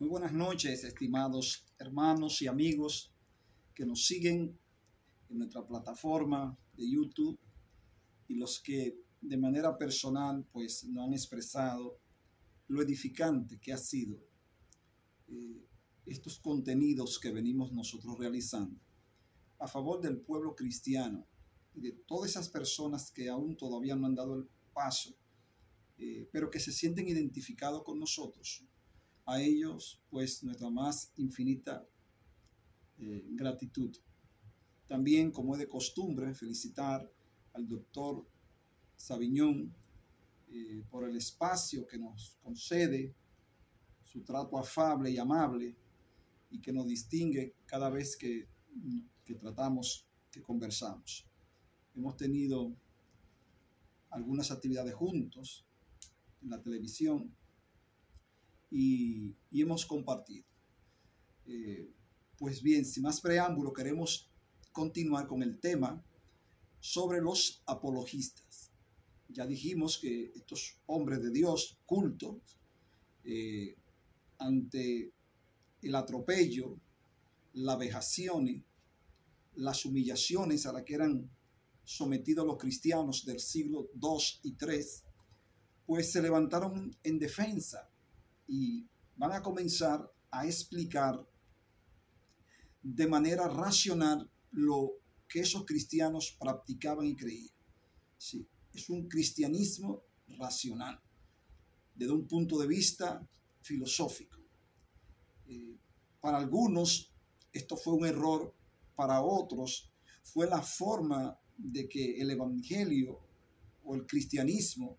Muy buenas noches, estimados hermanos y amigos que nos siguen en nuestra plataforma de YouTube y los que de manera personal pues nos han expresado lo edificante que ha sido estos contenidos que venimos nosotros realizando a favor del pueblo cristiano y de todas esas personas que aún todavía no han dado el paso, pero que se sienten identificados con nosotros. A ellos, pues, nuestra más infinita gratitud. También, como es de costumbre, felicitar al doctor Saviñón por el espacio que nos concede, su trato afable y amable, y que nos distingue cada vez que tratamos, que conversamos. Hemos tenido algunas actividades juntos en la televisión y hemos compartido. Pues bien, sin más preámbulo, queremos continuar con el tema sobre los apologistas. Ya dijimos que estos hombres de Dios cultos, ante el atropello, las vejaciones, las humillaciones a las que eran sometidos los cristianos del siglo II y III, pues se levantaron en defensa y van a comenzar a explicar de manera racional lo que esos cristianos practicaban y creían. Sí, es un cristianismo racional, desde un punto de vista filosófico. Para algunos esto fue un error, para otros fue la forma de que el evangelio o el cristianismo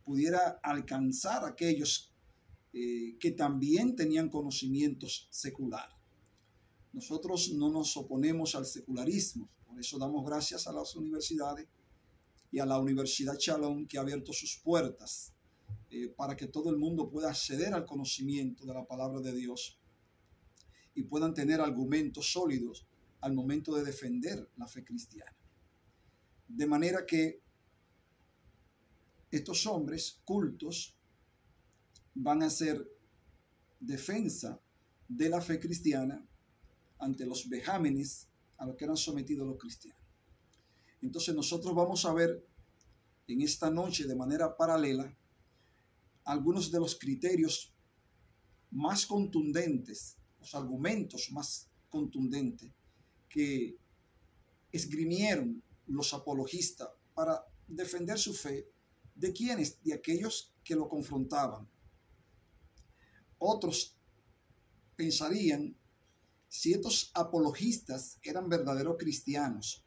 pudiera alcanzar a aquellos que también tenían conocimientos seculares. Nosotros no nos oponemos al secularismo, por eso damos gracias a las universidades y a la Universidad Shalom, que ha abierto sus puertas para que todo el mundo pueda acceder al conocimiento de la palabra de Dios y puedan tener argumentos sólidos al momento de defender la fe cristiana. De manera que estos hombres cultos van a hacer defensa de la fe cristiana ante los vejámenes a los que eran sometidos los cristianos. Entonces nosotros vamos a ver en esta noche de manera paralela algunos de los criterios más contundentes, los argumentos más contundentes que esgrimieron los apologistas para defender su fe. ¿De quiénes? De aquellos que lo confrontaban. Otros pensarían si estos apologistas eran verdaderos cristianos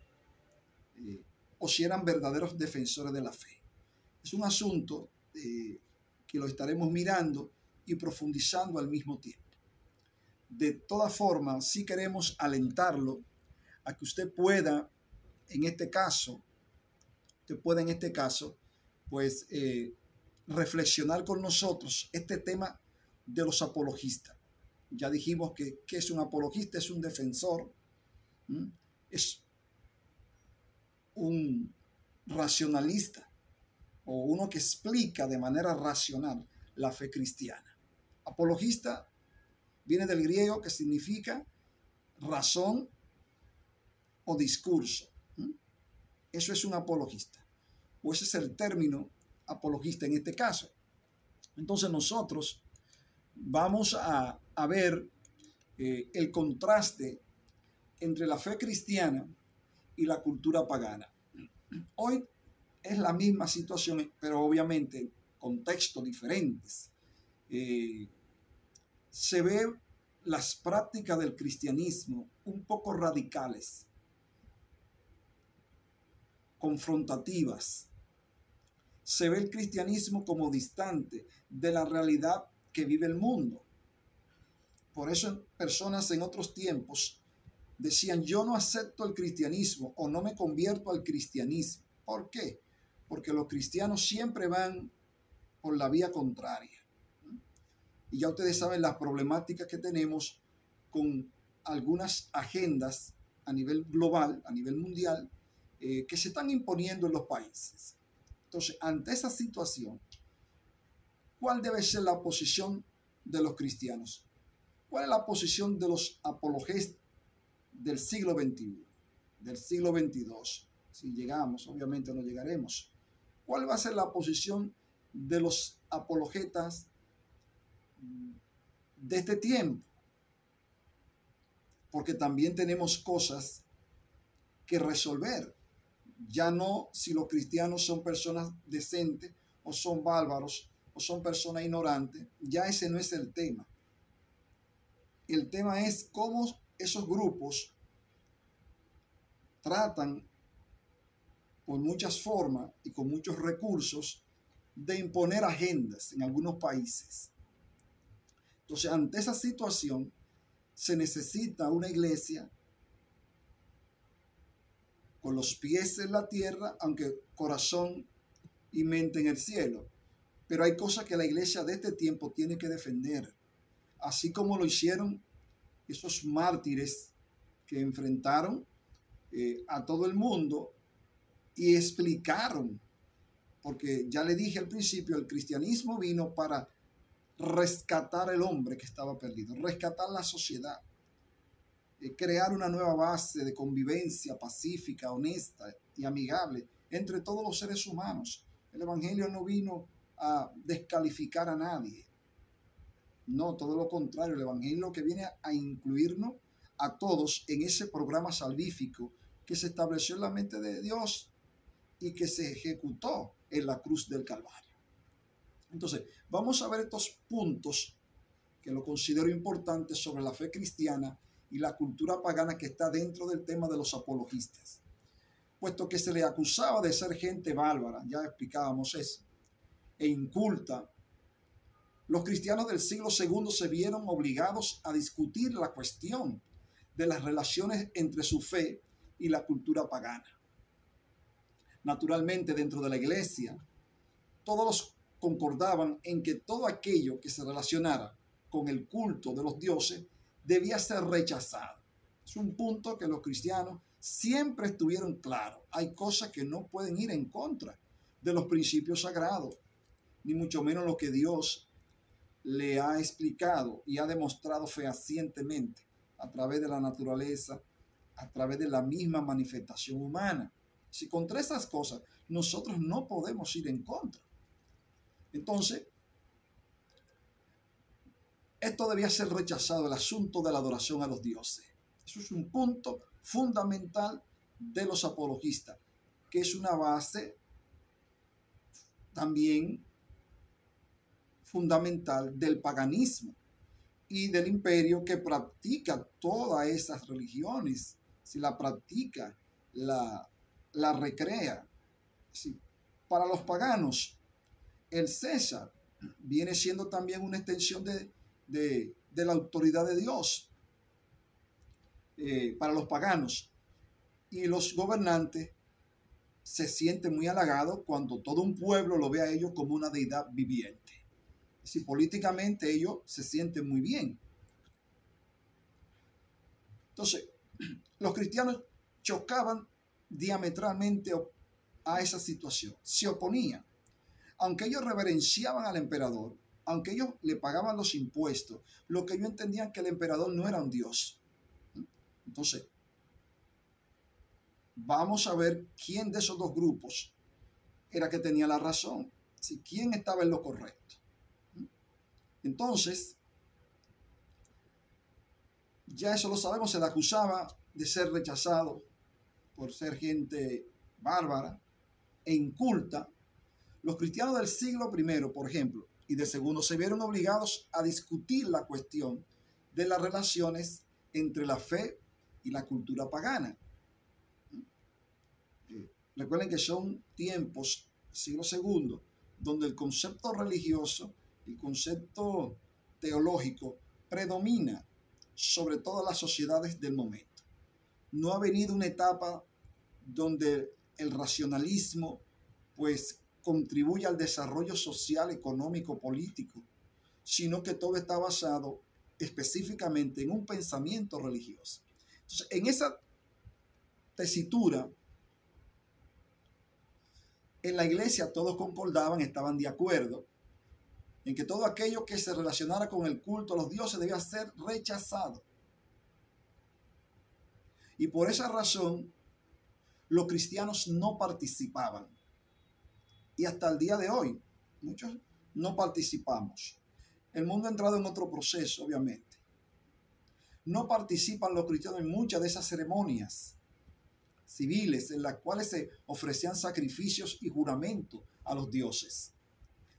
o si eran verdaderos defensores de la fe. Es un asunto que lo estaremos mirando y profundizando al mismo tiempo. De todas formas, sí queremos alentarlo a que usted pueda, en este caso, pues reflexionar con nosotros este tema de los apologistas. Ya dijimos que es un apologista, es un defensor, es un racionalista o uno que explica de manera racional la fe cristiana. Apologista viene del griego, que significa razón o discurso. Eso es un apologista, o ese es el término apologista en este caso. Entonces nosotros vamos a ver el contraste entre la fe cristiana y la cultura pagana. Hoy es la misma situación, pero obviamente en contextos diferentes. Se ve las prácticas del cristianismo un poco radicales, confrontativas. Se ve el cristianismo como distante de la realidad que vive el mundo. Por eso personas en otros tiempos decían: yo no acepto el cristianismo o no me convierto al cristianismo. ¿Por qué? Porque los cristianos siempre van por la vía contraria. Y ya ustedes saben las problemáticas que tenemos con algunas agendas a nivel global, a nivel mundial, que se están imponiendo en los países. Entonces, ante esa situación, ¿cuál debe ser la posición de los cristianos? ¿Cuál es la posición de los apologistas del siglo XXI, del siglo XXII? Si llegamos, obviamente no llegaremos. ¿Cuál va a ser la posición de los apologetas de este tiempo? Porque también tenemos cosas que resolver. Ya no si los cristianos son personas decentes o son bárbaros o son personas ignorantes, ya ese no es el tema. El tema es cómo esos grupos tratan con muchas formas y con muchos recursos de imponer agendas en algunos países. Entonces, ante esa situación, se necesita una iglesia con los pies en la tierra, aunque corazón y mente en el cielo. Pero hay cosas que la iglesia de este tiempo tiene que defender, así como lo hicieron esos mártires que enfrentaron a todo el mundo y explicaron, porque ya le dije al principio, el cristianismo vino para rescatar el hombre que estaba perdido, rescatar la sociedad, crear una nueva base de convivencia pacífica, honesta y amigable entre todos los seres humanos. El evangelio no vino a descalificar a nadie. No, todo lo contrario, el evangelio que viene a incluirnos a todos en ese programa salvífico que se estableció en la mente de Dios y que se ejecutó en la cruz del Calvario. Entonces, vamos a ver estos puntos que lo considero importantes sobre la fe cristiana y la cultura pagana que está dentro del tema de los apologistas. Puesto que se le acusaba de ser gente bárbara, ya explicábamos eso, e inculta, los cristianos del siglo II se vieron obligados a discutir la cuestión de las relaciones entre su fe y la cultura pagana. Naturalmente, dentro de la iglesia, todos concordaban en que todo aquello que se relacionara con el culto de los dioses debía ser rechazado. Es un punto que los cristianos siempre estuvieron claros. Hay cosas que no pueden ir en contra de los principios sagrados, ni mucho menos lo que Dios le ha explicado y ha demostrado fehacientemente a través de la naturaleza, a través de la misma manifestación humana. Si contra esas cosas nosotros no podemos ir en contra. Entonces, esto debía ser rechazado, el asunto de la adoración a los dioses. Eso es un punto fundamental de los apologistas, que es una base también fundamental del paganismo y del imperio que practica todas esas religiones. Si la practica, la recrea. Sí. Para los paganos, el César viene siendo también una extensión de la autoridad de Dios para los paganos. Y los gobernantes se sienten muy halagados cuando todo un pueblo lo ve a ellos como una deidad viviente. Si políticamente ellos se sienten muy bien. Entonces, los cristianos chocaban diametralmente a esa situación, se oponían. Aunque ellos reverenciaban al emperador, aunque ellos le pagaban los impuestos, lo que ellos entendían que el emperador no era un dios. Entonces, vamos a ver quién de esos dos grupos era que tenía la razón, si quién estaba en lo correcto. Entonces, ya eso lo sabemos, se le acusaba de ser rechazado por ser gente bárbara e inculta. Los cristianos del siglo I, por ejemplo, y del segundo, se vieron obligados a discutir la cuestión de las relaciones entre la fe y la cultura pagana. Recuerden que son tiempos, siglo II, donde el concepto religioso, el concepto teológico predomina sobre todas las sociedades del momento. No ha venido una etapa donde el racionalismo pues contribuye al desarrollo social, económico, político, sino que todo está basado específicamente en un pensamiento religioso. Entonces, en esa tesitura, en la iglesia todos concordaban, estaban de acuerdo en que todo aquello que se relacionara con el culto a los dioses debía ser rechazado. Y por esa razón, los cristianos no participaban. Y hasta el día de hoy, muchos no participamos. El mundo ha entrado en otro proceso, obviamente. No participan los cristianos en muchas de esas ceremonias civiles en las cuales se ofrecían sacrificios y juramentos a los dioses.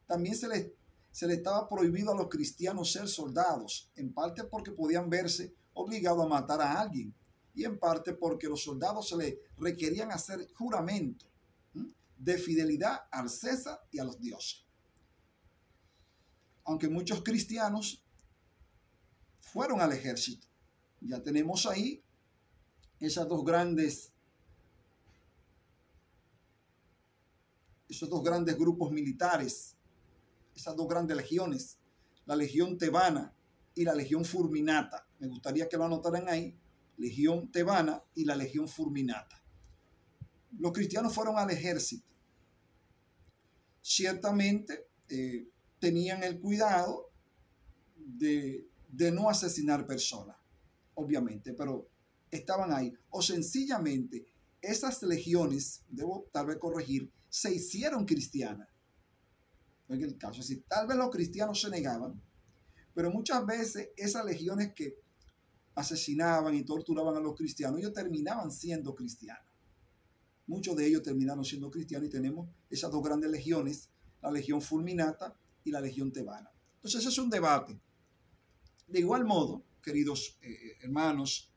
También se les estaba prohibido a los cristianos ser soldados, en parte porque podían verse obligados a matar a alguien y en parte porque los soldados se les requerían hacer juramento de fidelidad al César y a los dioses. Aunque muchos cristianos fueron al ejército, ya tenemos ahí esos dos grandes grupos militares, esas dos grandes legiones, la legión tebana y la legión fulminata. Me gustaría que lo anotaran ahí, legión tebana y la legión fulminata. Los cristianos fueron al ejército. Ciertamente tenían el cuidado de no asesinar personas, obviamente, pero estaban ahí. O sencillamente, esas legiones, debo tal vez corregir, se hicieron cristianas. En el caso, es decir, tal vez los cristianos se negaban, pero muchas veces esas legiones que asesinaban y torturaban a los cristianos, ellos terminaban siendo cristianos. Muchos de ellos terminaron siendo cristianos y tenemos esas dos grandes legiones, la legión fulminata y la legión tebana. Entonces, ese es un debate. De igual modo, queridos hermanos,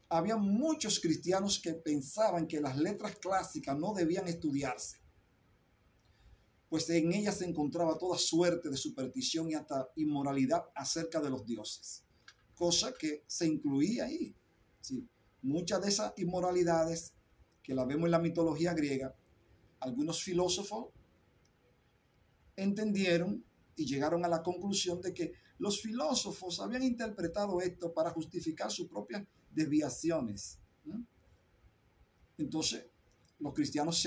había muchos cristianos que pensaban que las letras clásicas no debían estudiarse, pues en ellas se encontraba toda suerte de superstición y hasta inmoralidad acerca de los dioses, cosa que se incluía ahí. ¿Sí? Muchas de esas inmoralidades que las vemos en la mitología griega, algunos filósofos entendieron y llegaron a la conclusión de que los filósofos habían interpretado esto para justificar sus propias desviaciones. Entonces, los cristianos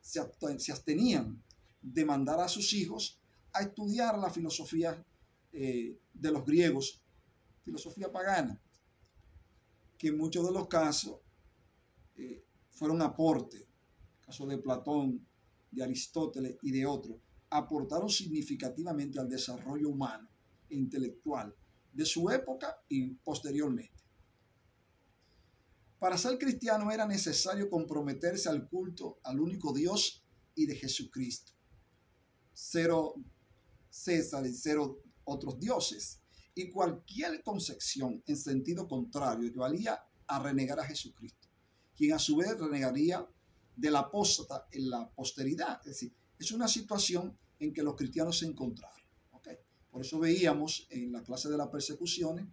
se abstenían de mandar a sus hijos a estudiar la filosofía de los griegos, filosofía pagana, que en muchos de los casos fueron aporte, caso de Platón, de Aristóteles y de otros, aportaron significativamente al desarrollo humano e intelectual de su época y posteriormente. Para ser cristiano era necesario comprometerse al culto al único Dios y de Jesucristo. Cero César y cero otros dioses. Y cualquier concepción en sentido contrario equivalía a renegar a Jesucristo, quien a su vez renegaría del apóstata en la posteridad. Es decir, es una situación en que los cristianos se encontraron. ¿Okay? Por eso veíamos en la clase de las persecuciones,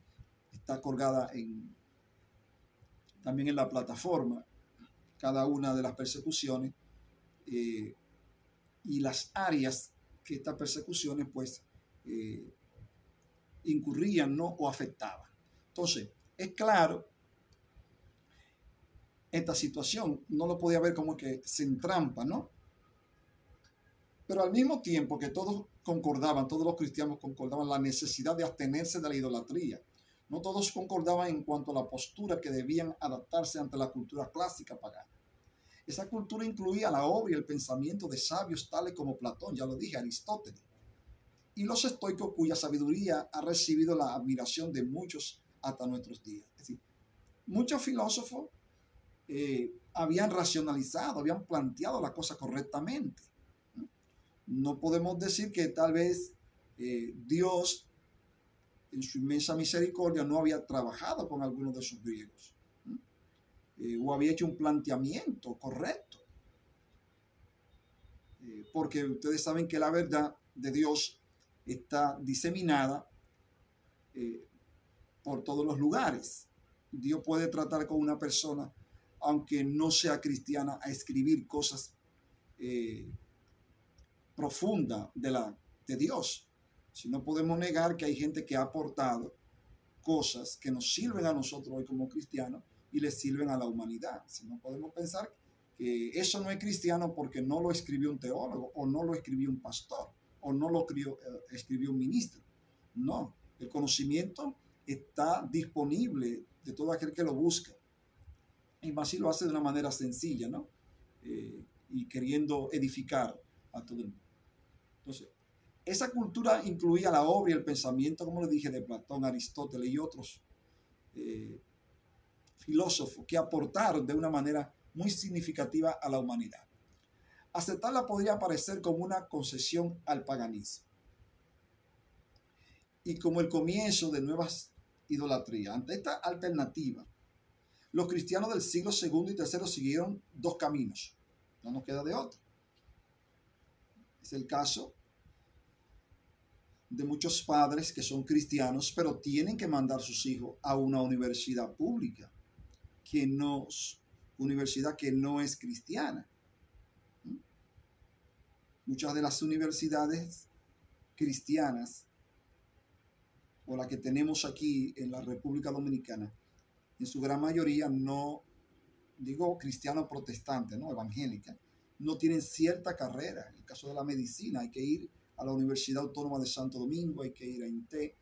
está colgada también en la plataforma, cada una de las persecuciones y las áreas que estas persecuciones pues incurrían, ¿no? O afectaban. Entonces, es claro, esta situación no lo podía ver como que se entrampa, ¿no? Pero al mismo tiempo que todos concordaban, todos los cristianos concordaban la necesidad de abstenerse de la idolatría. No todos concordaban en cuanto a la postura que debían adaptarse ante la cultura clásica pagana. Esa cultura incluía la obra y el pensamiento de sabios tales como Platón, ya lo dije, Aristóteles, y los estoicos cuya sabiduría ha recibido la admiración de muchos hasta nuestros días. Es decir, muchos filósofos habían racionalizado, habían planteado la cosa correctamente. No podemos decir que tal vez Dios, en su inmensa misericordia, no había trabajado con algunos de sus griegos o había hecho un planteamiento correcto. Porque ustedes saben que la verdad de Dios está diseminada por todos los lugares. Dios puede tratar con una persona, aunque no sea cristiana, a escribir cosas profundas de Dios. Si no podemos negar que hay gente que ha aportado cosas que nos sirven a nosotros hoy como cristianos y les sirven a la humanidad. Si no podemos pensar eso no es cristiano porque no lo escribió un teólogo, o no lo escribió un pastor, o no lo escribió un ministro. No, el conocimiento está disponible de todo aquel que lo busca. Y más si lo hace de una manera sencilla, ¿no? Y queriendo edificar a todo el mundo. Entonces, esa cultura incluía la obra y el pensamiento, como le dije, de Platón, Aristóteles y otros filósofos que aportaron de una manera muy significativa a la humanidad. Aceptarla podría parecer como una concesión al paganismo y como el comienzo de nuevas idolatrías. Ante esta alternativa, los cristianos del siglo II y III siguieron dos caminos. No nos queda de otro. Es el caso de muchos padres que son cristianos, pero tienen que mandar a sus hijos a una universidad pública, universidad que no es cristiana. Muchas de las universidades cristianas, o las que tenemos aquí en la República Dominicana, en su gran mayoría no, digo cristiano protestante, no evangélica, no tienen cierta carrera. En el caso de la medicina hay que ir a la Universidad Autónoma de Santo Domingo, hay que ir a INTE,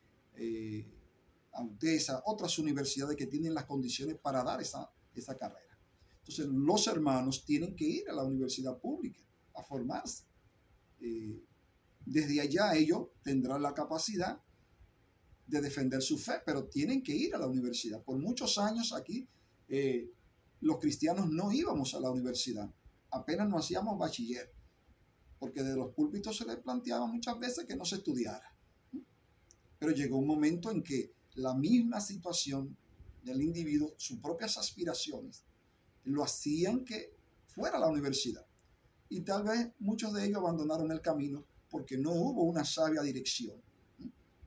a UTESA, otras universidades que tienen las condiciones para dar esa carrera. Entonces los hermanos tienen que ir a la universidad pública a formarse. Desde allá ellos tendrán la capacidad de defender su fe, pero tienen que ir a la universidad. Por muchos años aquí los cristianos no íbamos a la universidad, apenas nos hacíamos bachiller, porque de los púlpitos se les planteaba muchas veces que no se estudiara. Pero llegó un momento en que la misma situación del individuo, sus propias aspiraciones, lo hacían que fuera a la universidad. Y tal vez muchos de ellos abandonaron el camino porque no hubo una sabia dirección.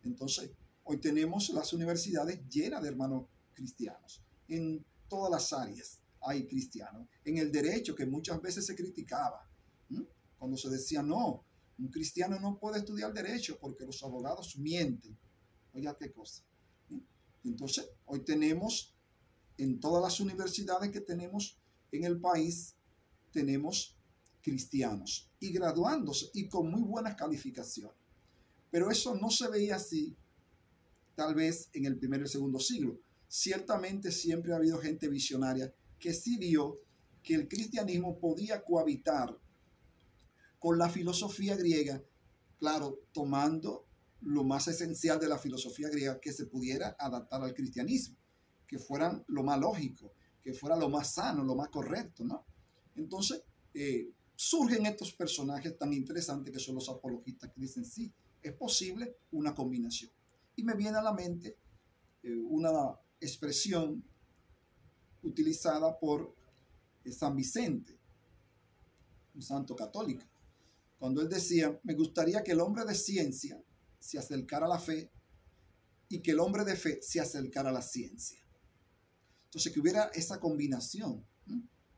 Entonces, hoy tenemos las universidades llenas de hermanos cristianos. En todas las áreas hay cristianos. En el derecho, que muchas veces se criticaba, cuando se decía, no, un cristiano no puede estudiar derecho porque los abogados mienten. Oiga, qué cosa. Entonces, hoy tenemos en todas las universidades que tenemos en el país, tenemos cristianos y graduándose y con muy buenas calificaciones. Pero eso no se veía así tal vez en el primer y el segundo siglo. Ciertamente siempre ha habido gente visionaria que sí vio que el cristianismo podía cohabitar con la filosofía griega, claro, tomando lo más esencial de la filosofía griega que se pudiera adaptar al cristianismo, que fueran lo más lógico, que fuera lo más sano, lo más correcto, ¿no? Entonces, surgen estos personajes tan interesantes que son los apologistas que dicen, sí, es posible una combinación. Y me viene a la mente una expresión utilizada por San Vicente, un santo católico, cuando él decía, me gustaría que el hombre de ciencia se acercara a la fe y que el hombre de fe se acercara a la ciencia. Entonces, que hubiera esa combinación,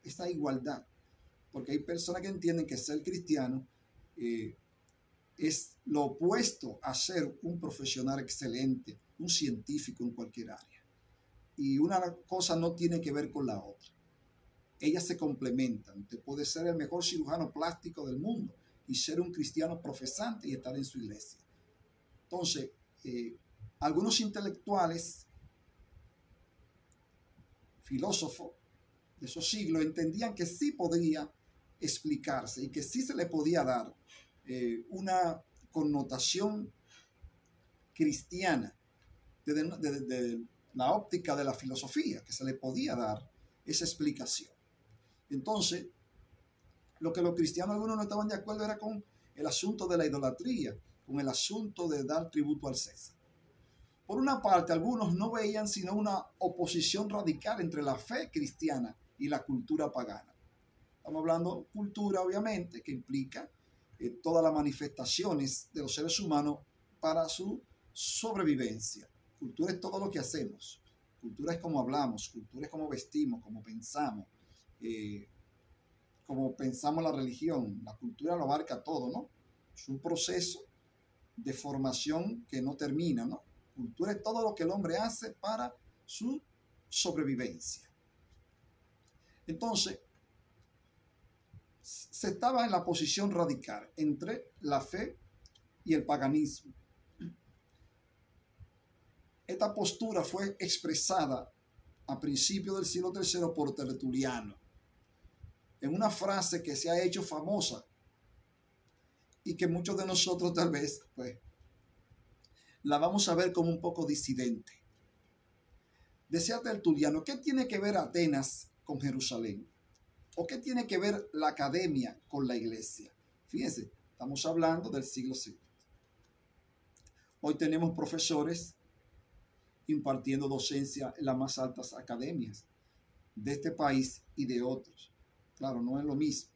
esa igualdad, porque hay personas que entienden que ser cristiano es lo opuesto a ser un profesional excelente, un científico en cualquier área. Y una cosa no tiene que ver con la otra. Ellas se complementan. Usted puede ser el mejor cirujano plástico del mundo y ser un cristiano profesante y estar en su iglesia. Entonces, algunos intelectuales, filósofos de esos siglos, entendían que sí podría explicarse y que sí se le podía dar una connotación cristiana de la óptica de la filosofía, que se le podía dar esa explicación. Entonces, lo que los cristianos algunos no estaban de acuerdo era con el asunto de la idolatría, con el asunto de dar tributo al César. Por una parte, algunos no veían sino una oposición radical entre la fe cristiana y la cultura pagana. Estamos hablando de cultura, obviamente, que implica todas las manifestaciones de los seres humanos para su sobrevivencia. Cultura es todo lo que hacemos. Cultura es cómo hablamos, cultura es cómo vestimos, cómo pensamos la religión. La cultura lo abarca todo, ¿no? Es un proceso de formación que no termina, ¿no? Cultura es todo lo que el hombre hace para su sobrevivencia. Entonces, se estaba en la posición radical entre la fe y el paganismo. Esta postura fue expresada a principios del siglo III por Tertuliano, en una frase que se ha hecho famosa y que muchos de nosotros tal vez pues, la vamos a ver como un poco disidente. Decía Tertuliano, ¿qué tiene que ver Atenas con Jerusalén? ¿O qué tiene que ver la academia con la iglesia? Fíjense, estamos hablando del siglo II. Hoy tenemos profesores impartiendo docencia en las más altas academias de este país y de otros. Claro, no es lo mismo,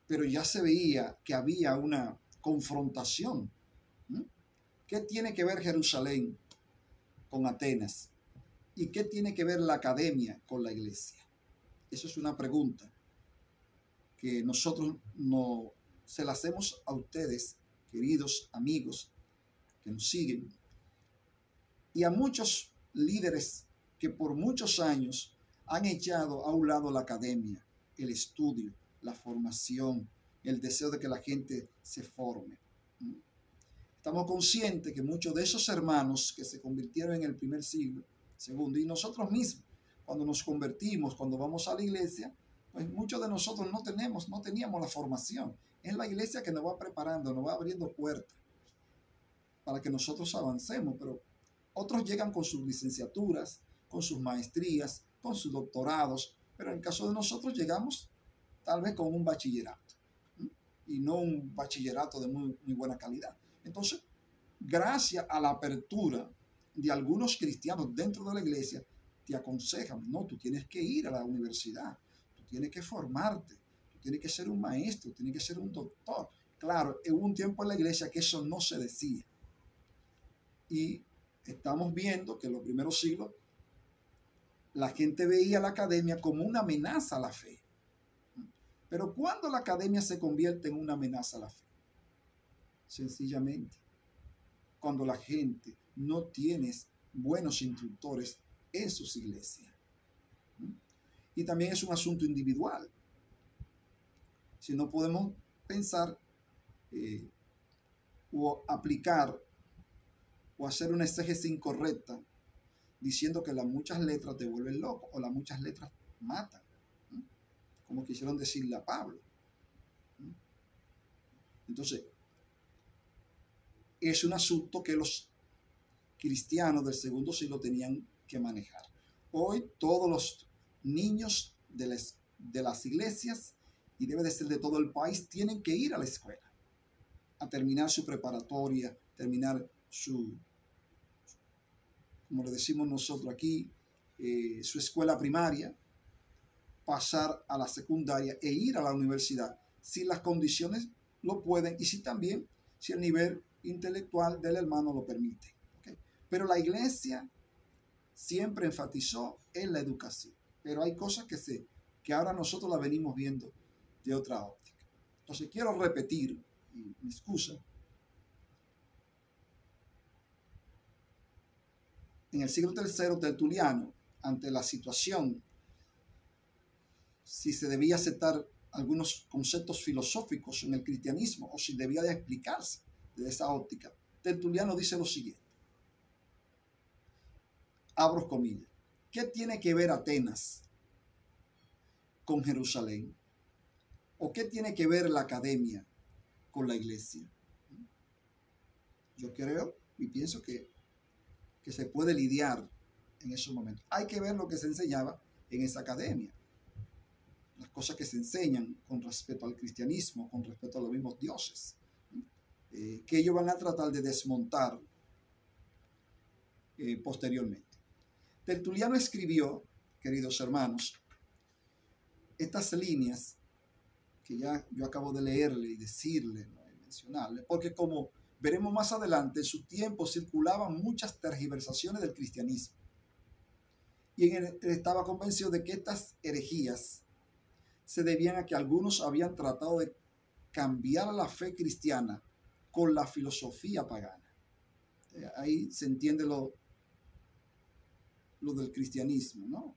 pero ya se veía que había una confrontación. ¿Qué tiene que ver Jerusalén con Atenas? ¿Y qué tiene que ver la academia con la iglesia? Eso es una pregunta que nosotros no se la hacemos a ustedes, queridos amigos que nos siguen, y a muchos líderes que por muchos años han echado a un lado la academia, el estudio, la formación, el deseo de que la gente se forme. Estamos conscientes que muchos de esos hermanos que se convirtieron en el primer siglo, segundo, y nosotros mismos, cuando nos convertimos, cuando vamos a la iglesia, pues muchos de nosotros no teníamos la formación. Es la iglesia que nos va preparando, nos va abriendo puertas para que nosotros avancemos, pero otros llegan con sus licenciaturas, con sus maestrías, con sus doctorados, pero en el caso de nosotros llegamos tal vez con un bachillerato, y no un bachillerato de muy buena calidad. Entonces, gracias a la apertura de algunos cristianos dentro de la iglesia, te aconsejan, no, tú tienes que ir a la universidad, tú tienes que formarte, tú tienes que ser un maestro, tienes que ser un doctor. Claro, hubo un tiempo en la iglesia que eso no se decía. Y estamos viendo que en los primeros siglos la gente veía la academia como una amenaza a la fe. Pero ¿cuándo la academia se convierte en una amenaza a la fe? Sencillamente, cuando la gente no tiene buenos instructores en sus iglesias. Y también es un asunto individual. Si no podemos pensar o aplicar o hacer una exégesis incorrecta diciendo que las muchas letras te vuelven loco o las muchas letras matan, como quisieron decirle a Pablo. Entonces, es un asunto que los cristianos del segundo siglo tenían que manejar. Hoy todos los niños de las iglesias, y debe de ser de todo el país, tienen que ir a la escuela, a terminar su preparatoria, terminar su, como le decimos nosotros aquí, su escuela primaria, pasar a la secundaria e ir a la universidad, si las condiciones lo pueden y si el nivel intelectual del hermano lo permite. ¿Okay? Pero la iglesia siempre enfatizó en la educación, pero hay cosas que ahora nosotros la venimos viendo de otra óptica. Entonces quiero repetir, y me excusa, en el siglo III Tertuliano, ante la situación, si se debía aceptar algunos conceptos filosóficos en el cristianismo o si debía de explicarse desde esa óptica, Tertuliano dice lo siguiente, abro comillas, ¿qué tiene que ver Atenas con Jerusalén? ¿O qué tiene que ver la academia con la iglesia? Yo creo y pienso que se puede lidiar en esos momentos. Hay que ver lo que se enseñaba en esa academia, las cosas que se enseñan con respecto al cristianismo, con respecto a los mismos dioses, que ellos van a tratar de desmontar posteriormente. Tertuliano escribió, queridos hermanos, estas líneas que ya yo acabo de leerle y decirle, ¿no? Y mencionarle, porque como veremos más adelante, en su tiempo circulaban muchas tergiversaciones del cristianismo. Y él estaba convencido de que estas herejías se debían a que algunos habían tratado de cambiar la fe cristiana con la filosofía pagana. Ahí se entiende lo del cristianismo, ¿no?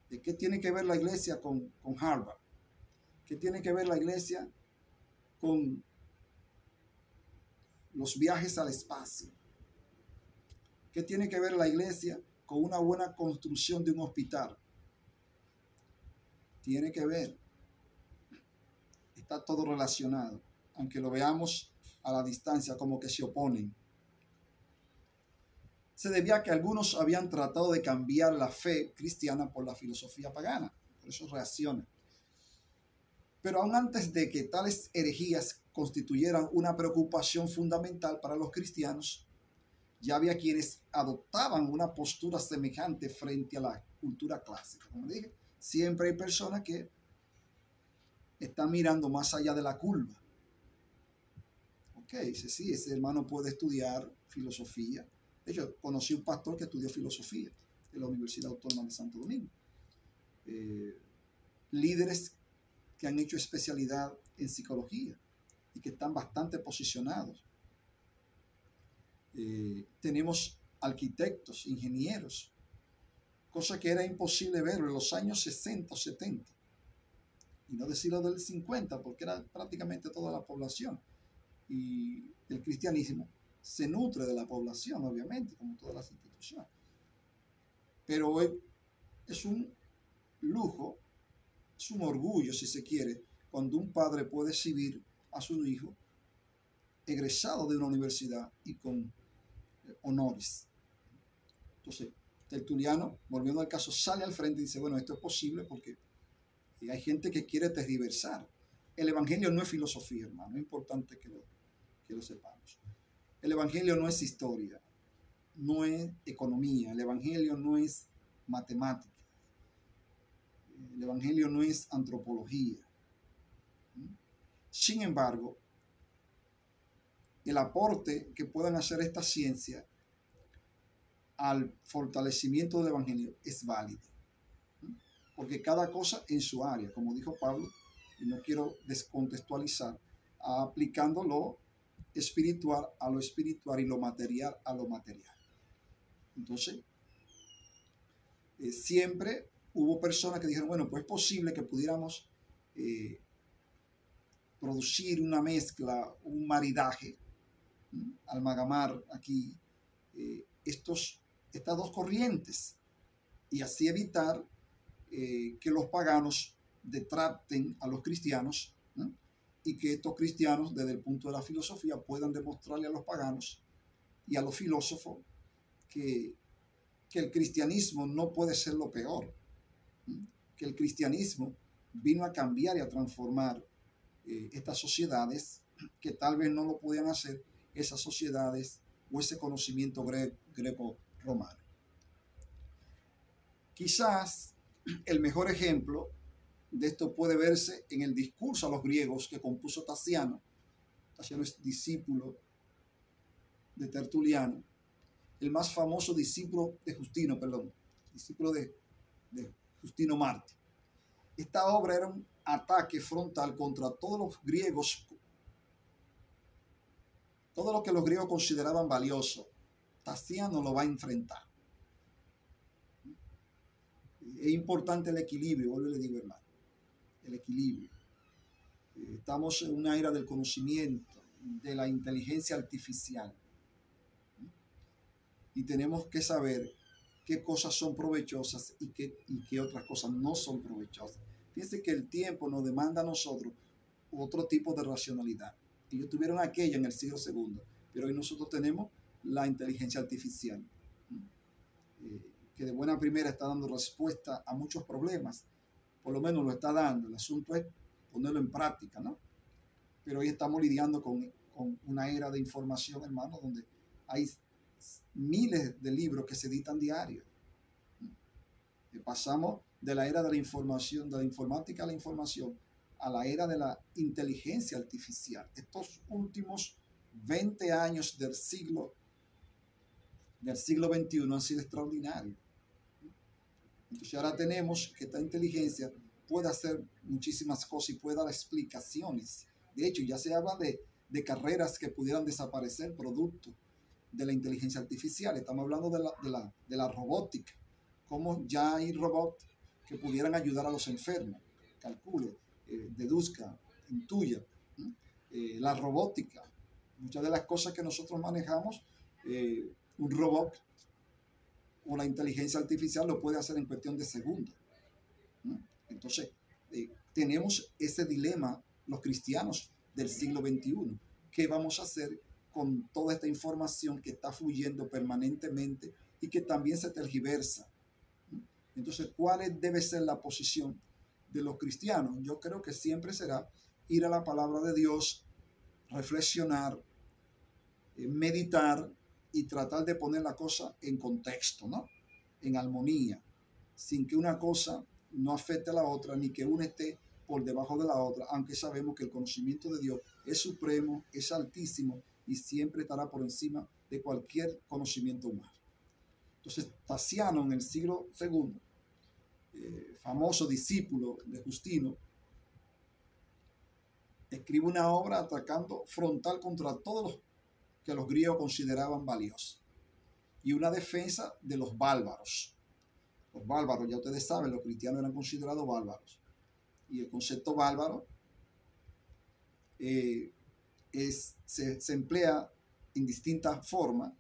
¿De qué tiene que ver la iglesia con Harvard? ¿Qué tiene que ver la iglesia con los viajes al espacio? ¿Qué tiene que ver la iglesia con una buena construcción de un hospital? Tiene que ver. Está todo relacionado, aunque lo veamos a la distancia como que se oponen. Se debía a que algunos habían tratado de cambiar la fe cristiana por la filosofía pagana. Por eso reaccionan. Pero aún antes de que tales herejías constituyeran una preocupación fundamental para los cristianos, ya había quienes adoptaban una postura semejante frente a la cultura clásica. Como dije, siempre hay personas que están mirando más allá de la curva. Ok, dice, sí, ese hermano puede estudiar filosofía. De hecho, conocí un pastor que estudió filosofía en la Universidad Autónoma de Santo Domingo. Líderes que han hecho especialidad en psicología y que están bastante posicionados. Tenemos arquitectos, ingenieros, cosa que era imposible ver en los años 60 o 70, y no decirlo del 50, porque era prácticamente toda la población. Y el cristianismo se nutre de la población, obviamente, como todas las instituciones. Pero hoy es un lujo, es un orgullo, si se quiere, cuando un padre puede exhibir a su hijo egresado de una universidad y con honores. Entonces, Tertuliano, volviendo al caso, sale al frente y dice, bueno, esto es posible porque hay gente que quiere tergiversar. El evangelio no es filosofía, hermano, es importante que lo sepamos. El evangelio no es historia, no es economía, el evangelio no es matemática, el evangelio no es antropología. Sin embargo, el aporte que puedan hacer esta ciencia al fortalecimiento del evangelio es válido, porque cada cosa en su área, como dijo Pablo, y no quiero descontextualizar, aplicando lo espiritual a lo espiritual y lo material a lo material. Entonces, siempre hubo personas que dijeron, bueno, pues es posible que pudiéramos producir una mezcla, un maridaje, amalgamar aquí estas dos corrientes y así evitar que los paganos detraten a los cristianos, y que estos cristianos desde el punto de la filosofía puedan demostrarle a los paganos y a los filósofos que el cristianismo no puede ser lo peor, que el cristianismo vino a cambiar y a transformar estas sociedades que tal vez no lo podían hacer esas sociedades o ese conocimiento greco-romano. Quizás el mejor ejemplo de esto puede verse en el discurso a los griegos que compuso Tasiano. Tasiano es discípulo de Tertuliano, el más famoso discípulo de Justino, discípulo de Justino Mártir. Esta obra era un ataque frontal contra todos los griegos, todo lo que los griegos consideraban valioso. Tasiano lo va a enfrentar. Es importante el equilibrio, vuelvo y le digo, hermano, el equilibrio. Estamos en una era del conocimiento, de la inteligencia artificial, y tenemos que saber qué cosas son provechosas y qué otras cosas no son provechosas. Fíjense que el tiempo nos demanda a nosotros otro tipo de racionalidad. Ellos tuvieron aquella en el siglo II, pero hoy nosotros tenemos la inteligencia artificial, que de buena primera está dando respuesta a muchos problemas. Por lo menos lo está dando. El asunto es ponerlo en práctica, ¿no? Pero hoy estamos lidiando con una era de información, hermano, donde hay miles de libros que se editan diarios. Pasamos de la era de la información, de la informática a la información, a la era de la inteligencia artificial. Estos últimos 20 años del siglo XXI han sido extraordinarios. Entonces ahora tenemos que esta inteligencia puede hacer muchísimas cosas y puede dar explicaciones. De hecho, ya se habla de carreras que pudieran desaparecer producto de la inteligencia artificial. Estamos hablando de la robótica, como ya hay robots que pudieran ayudar a los enfermos. Calcule, deduzca, intuya. La robótica, muchas de las cosas que nosotros manejamos, un robot o la inteligencia artificial lo puede hacer en cuestión de segundos. Entonces, tenemos ese dilema los cristianos del siglo XXI. ¿Qué vamos a hacer con toda esta información que está fluyendo permanentemente y que también se tergiversa? Entonces, ¿cuál debe ser la posición de los cristianos? Yo creo que siempre será ir a la palabra de Dios, reflexionar, meditar y tratar de poner la cosa en contexto, ¿no? En armonía, sin que una cosa no afecte a la otra, ni que una esté por debajo de la otra, aunque sabemos que el conocimiento de Dios es supremo, es altísimo y siempre estará por encima de cualquier conocimiento humano. Entonces, Tasiano en el siglo II, famoso discípulo de Justino, escribe una obra atacando frontal contra todos los que los griegos consideraban valiosos y una defensa de los bárbaros. Los bárbaros, ya ustedes saben, los cristianos eran considerados bárbaros. Y el concepto bárbaro se emplea en distintas formas.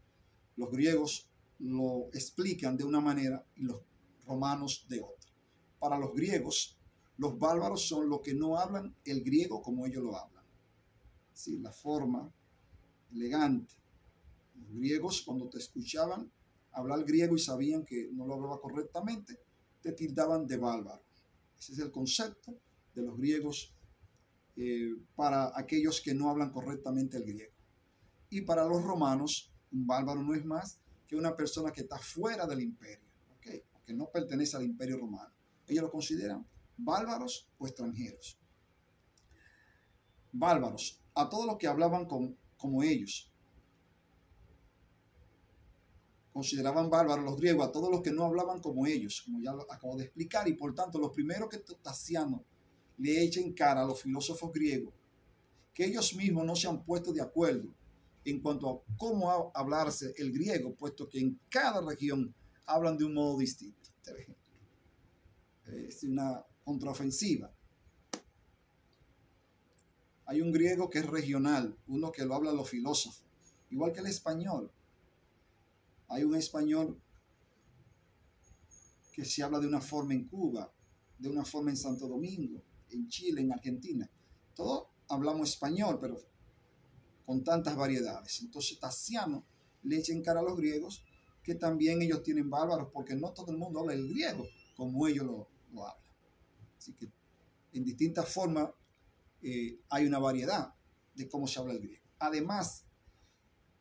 Los griegos lo explican de una manera y los romanos de otra. Para los griegos, los bárbaros son los que no hablan el griego como ellos lo hablan. Sí, la forma elegante. Los griegos, cuando te escuchaban hablar griego y sabían que no lo hablaba correctamente, te tildaban de bárbaro. Ese es el concepto de los griegos para aquellos que no hablan correctamente el griego. Y para los romanos, un bárbaro no es más que una persona que está fuera del imperio, ¿okay? Que no pertenece al imperio romano. Ellos lo consideran bárbaros o extranjeros. Bárbaros, a todos los que hablaban como ellos. Consideraban bárbaros los griegos a todos los que no hablaban como ellos, como ya lo acabo de explicar, y por tanto, los primeros que Tasiano le echa en cara a los filósofos griegos, que ellos mismos no se han puesto de acuerdo en cuanto a cómo hablarse el griego, puesto que en cada región hablan de un modo distinto. Es una contraofensiva. Hay un griego que es regional, uno que lo hablan los filósofos, igual que el español. Hay un español que se habla de una forma en Cuba, de una forma en Santo Domingo, en Chile, en Argentina. Todos hablamos español, pero con tantas variedades. Entonces Tasiano le echa en cara a los griegos que también ellos tienen bárbaros, porque no todo el mundo habla el griego como ellos lo hablan. Así que en distintas formas hay una variedad de cómo se habla el griego. Además,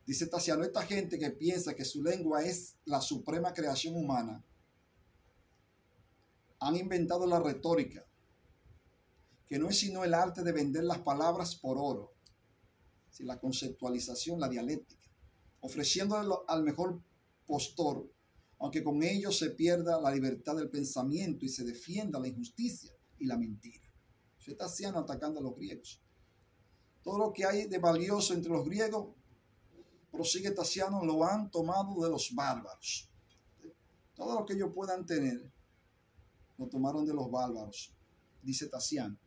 dice Tasiano, esta gente que piensa que su lengua es la suprema creación humana, han inventado la retórica, que no es sino el arte de vender las palabras por oro, la conceptualización, la dialéctica, ofreciéndole al mejor postor, aunque con ello se pierda la libertad del pensamiento y se defienda la injusticia y la mentira. Eso está Tasiano atacando a los griegos. Todo lo que hay de valioso entre los griegos, prosigue Tasiano, lo han tomado de los bárbaros. Todo lo que ellos puedan tener, lo tomaron de los bárbaros, dice Tasiano.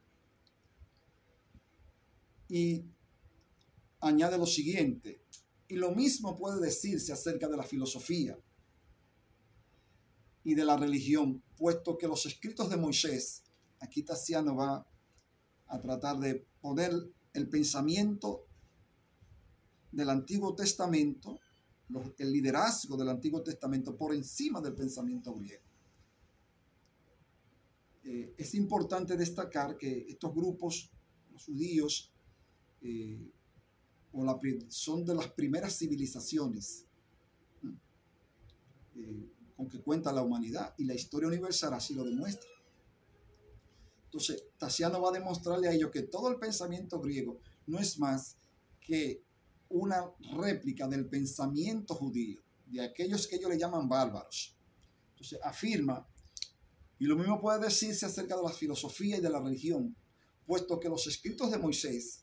Y añade lo siguiente, y lo mismo puede decirse acerca de la filosofía y de la religión, puesto que los escritos de Moisés, aquí Tasiano va a tratar de poner el pensamiento del Antiguo Testamento, el liderazgo del Antiguo Testamento por encima del pensamiento griego. Es importante destacar que estos grupos, los judíos, son de las primeras civilizaciones con que cuenta la humanidad, y la historia universal así lo demuestra. Entonces, Tasiano va a demostrarle a ellos que todo el pensamiento griego no es más que una réplica del pensamiento judío, de aquellos que ellos le llaman bárbaros. Entonces, afirma, y lo mismo puede decirse acerca de la filosofía y de la religión, puesto que los escritos de Moisés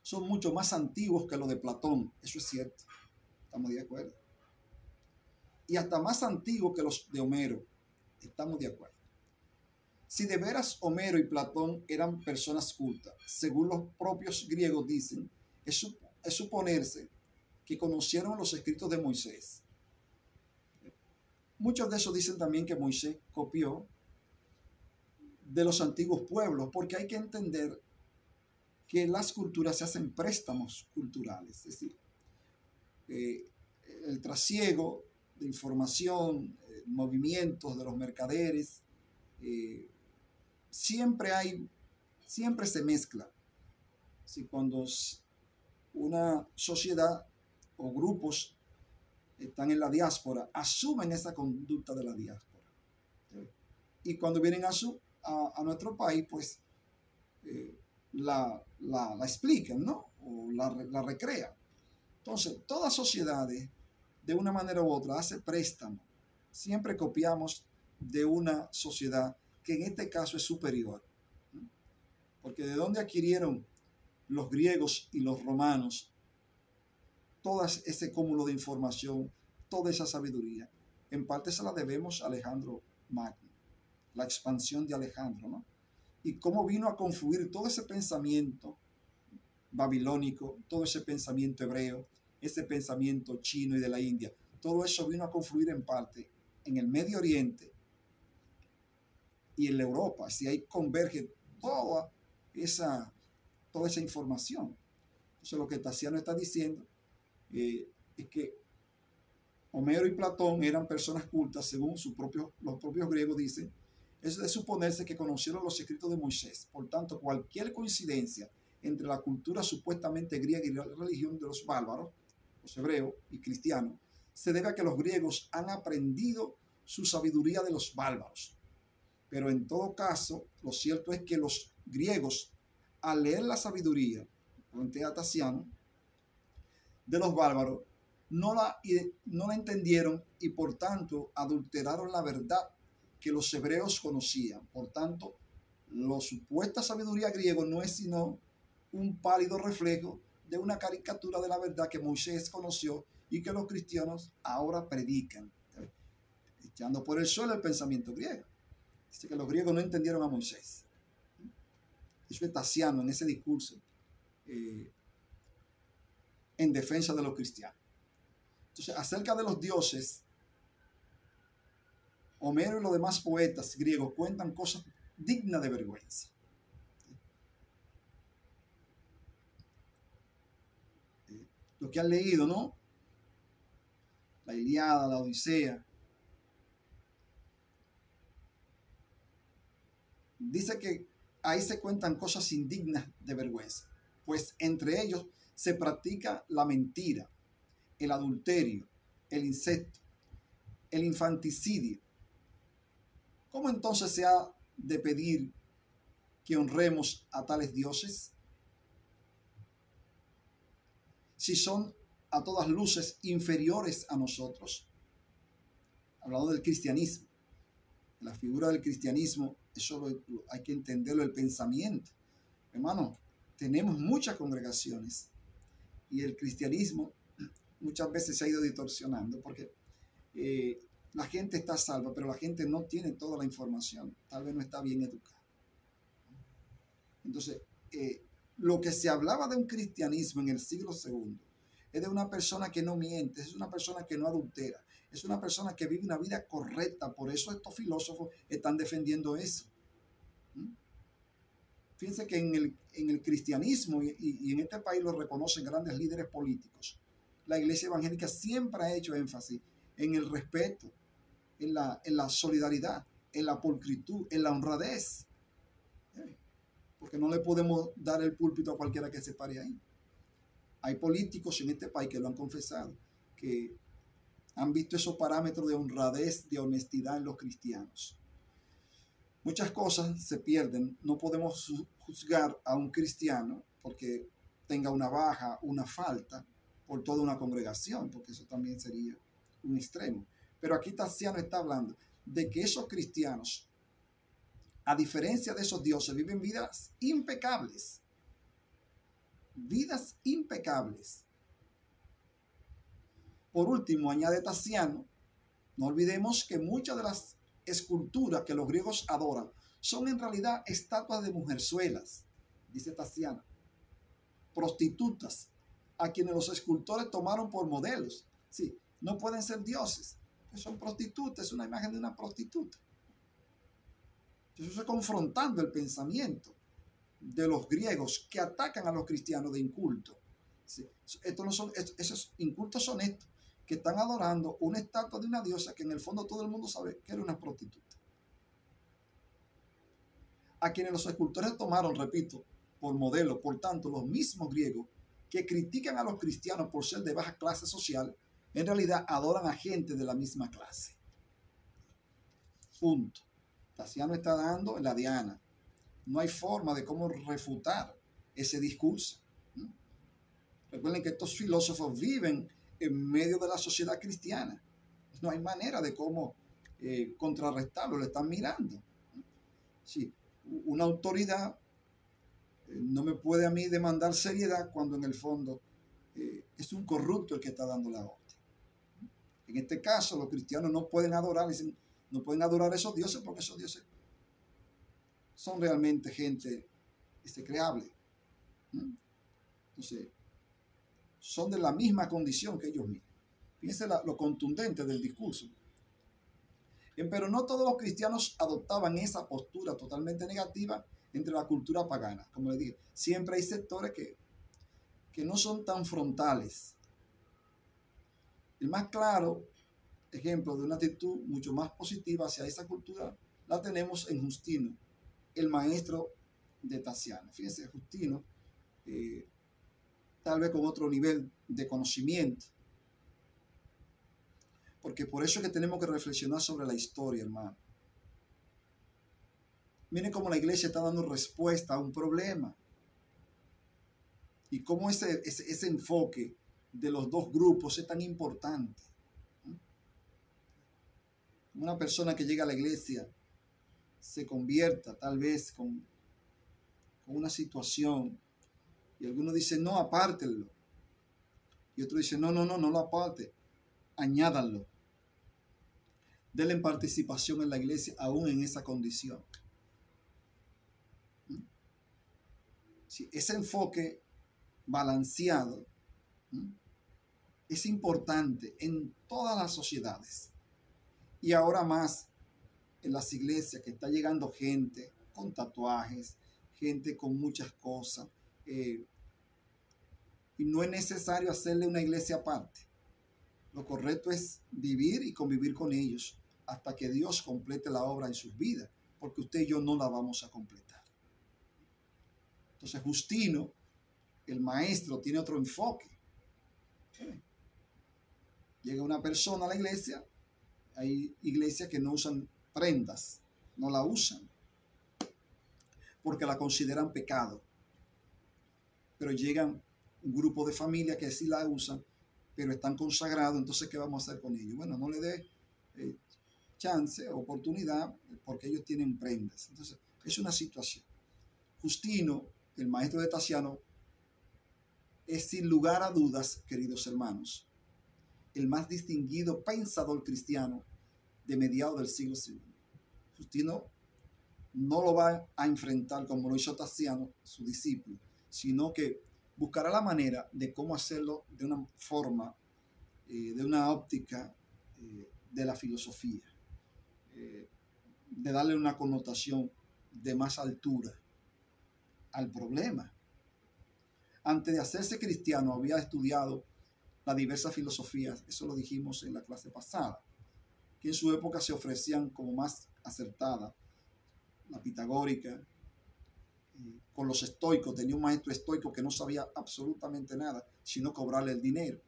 son mucho más antiguos que los de Platón. Eso es cierto, estamos de acuerdo. Y hasta más antiguos que los de Homero, estamos de acuerdo. Si de veras Homero y Platón eran personas cultas, según los propios griegos dicen, es suponerse que conocieron los escritos de Moisés. Muchos de esos dicen también que Moisés copió de los antiguos pueblos, porque hay que entender que las culturas se hacen préstamos culturales, es decir, el trasiego de información, movimientos de los mercaderes, siempre se mezcla. Si cuando una sociedad o grupos están en la diáspora, asumen esa conducta de la diáspora. Y cuando vienen a nuestro país, pues la explican, ¿no? O la recrean. Entonces, todas sociedades, de una manera u otra, hace préstamo. Siempre copiamos de una sociedad que en este caso es superior. Porque ¿de dónde adquirieron los griegos y los romanos todo ese cúmulo de información, toda esa sabiduría? En parte se la debemos a Alejandro Magno, la expansión de Alejandro, ¿no? Y cómo vino a confluir todo ese pensamiento babilónico, todo ese pensamiento hebreo, ese pensamiento chino y de la India. Todo eso vino a confluir en parte en el Medio Oriente y en la Europa. Así ahí converge toda esa información. Entonces lo que Tasiano está diciendo es que Homero y Platón eran personas cultas, según los propios griegos dicen. Es de suponerse que conocieron los escritos de Moisés. Por tanto, cualquier coincidencia entre la cultura supuestamente griega y la religión de los bárbaros, los hebreos y cristianos, se debe a que los griegos han aprendido su sabiduría de los bárbaros. Pero en todo caso, lo cierto es que los griegos, al leer la sabiduría, plantea Tasiano, de los bárbaros, no la entendieron y por tanto adulteraron la verdad que los hebreos conocían. Por tanto, la supuesta sabiduría griega no es sino un pálido reflejo de una caricatura de la verdad que Moisés conoció y que los cristianos ahora predican, echando por el suelo el pensamiento griego. Dice que los griegos no entendieron a Moisés. Eso es Tasiano en ese discurso en defensa de los cristianos. Entonces, acerca de los dioses, Homero y los demás poetas griegos cuentan cosas dignas de vergüenza. Lo que han leído, ¿no? La Ilíada, la Odisea. Dice que ahí se cuentan cosas indignas de vergüenza, pues entre ellos se practica la mentira, el adulterio, el incesto, el infanticidio. ¿Cómo entonces se ha de pedir que honremos a tales dioses? Si son a todas luces inferiores a nosotros. Hablando del cristianismo, la figura del cristianismo, eso hay que entenderlo, el pensamiento. Hermano, tenemos muchas congregaciones y el cristianismo muchas veces se ha ido distorsionando porque la gente está salva, pero la gente no tiene toda la información, tal vez no está bien educada. Entonces, lo que se hablaba de un cristianismo en el siglo II es de una persona que no miente, es una persona que no adultera, es una persona que vive una vida correcta. Por eso estos filósofos están defendiendo eso. Fíjense que en el cristianismo y en este país lo reconocen grandes líderes políticos. La iglesia evangélica siempre ha hecho énfasis en el respeto, en la solidaridad, en la pulcritud, en la honradez. Porque no le podemos dar el púlpito a cualquiera que se pare ahí. Hay políticos en este país que lo han confesado, que han visto esos parámetros de honradez, de honestidad en los cristianos. Muchas cosas se pierden. No podemos juzgar a un cristiano porque tenga una baja, una falta por toda una congregación, porque eso también sería un extremo. Pero aquí Tasiano está hablando de que esos cristianos, a diferencia de esos dioses, viven vidas impecables. Vidas impecables. Por último, añade Tasiano, no olvidemos que muchas de las esculturas que los griegos adoran son en realidad estatuas de mujerzuelas, dice Tatiana, prostitutas, a quienes los escultores tomaron por modelos. Sí, no pueden ser dioses, pues son prostitutas, es una imagen de una prostituta. Eso es confrontando el pensamiento de los griegos que atacan a los cristianos de inculto. Sí, esos incultos son estos, que están adorando una estatua de una diosa que en el fondo todo el mundo sabe que era una prostituta. A quienes los escultores tomaron, repito, por modelo. Por tanto, los mismos griegos que critican a los cristianos por ser de baja clase social, en realidad adoran a gente de la misma clase. Punto. Tatiano está dando la diana. No hay forma de cómo refutar ese discurso. Recuerden que estos filósofos viven en medio de la sociedad cristiana. No hay manera de cómo contrarrestarlo, lo están mirando. Sí, una autoridad no me puede a mí demandar seriedad cuando en el fondo es un corrupto el que está dando la orden. En este caso, los cristianos no pueden adorar a esos dioses porque esos dioses son realmente gente execrable. Entonces, son de la misma condición que ellos mismos. Fíjense lo contundente del discurso. Pero no todos los cristianos adoptaban esa postura totalmente negativa entre la cultura pagana. Como les dije, siempre hay sectores que no son tan frontales. El más claro ejemplo de una actitud mucho más positiva hacia esa cultura la tenemos en Justino, el maestro de Tatiana. Fíjense, Justino, tal vez con otro nivel de conocimiento, porque por eso es que tenemos que reflexionar sobre la historia, hermano. Miren cómo la iglesia está dando respuesta a un problema y cómo ese enfoque de los dos grupos es tan importante. Una persona que llega a la iglesia se convierta tal vez con una situación y algunos dicen, no, apártenlo. Y otros dicen, no lo aparte, añádanlo. Denle participación en la iglesia aún en esa condición. Sí, ese enfoque balanceado es importante en todas las sociedades. Y ahora más en las iglesias, que está llegando gente con tatuajes, gente con muchas cosas. Y no es necesario hacerle una iglesia aparte. Lo correcto es vivir y convivir con ellos hasta que Dios complete la obra en sus vidas, porque usted y yo no la vamos a completar. Entonces Justino, el maestro, tiene otro enfoque. Llega una persona a la iglesia, hay iglesias que no usan prendas, no la usan, porque la consideran pecado. Pero llegan un grupo de familia que sí la usan, pero están consagrados, entonces ¿qué vamos a hacer con ellos? Bueno, no le dé chance, oportunidad, porque ellos tienen prendas. Entonces, es una situación. Justino, el maestro de Tatiano, es sin lugar a dudas, queridos hermanos, el más distinguido pensador cristiano de mediados del siglo II. Justino no lo va a enfrentar como lo hizo Tatiano, su discípulo, sino que buscará la manera de cómo hacerlo de una forma, de una óptica de la filosofía, de darle una connotación de más altura al problema. Antes de hacerse cristiano había estudiado las diversas filosofías, eso lo dijimos en la clase pasada, que en su época se ofrecían como más acertadas, la pitagórica, con los estoicos. Tenía un maestro estoico que no sabía absolutamente nada, sino cobrarle el dinero,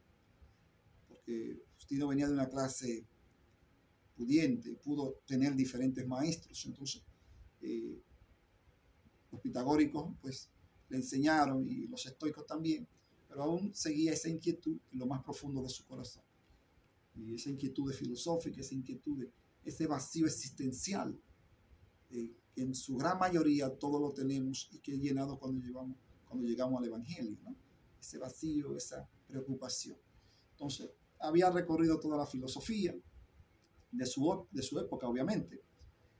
porque Justino venía de una clase pudiente, pudo tener diferentes maestros. Entonces los pitagóricos pues le enseñaron, y los estoicos también, pero aún seguía esa inquietud en lo más profundo de su corazón, y esa inquietud filosófica, esa inquietud, ese vacío existencial, que en su gran mayoría todos lo tenemos y que es llenado cuando llegamos al Evangelio, ¿no? Ese vacío, esa preocupación. Entonces, había recorrido toda la filosofía de su época, obviamente.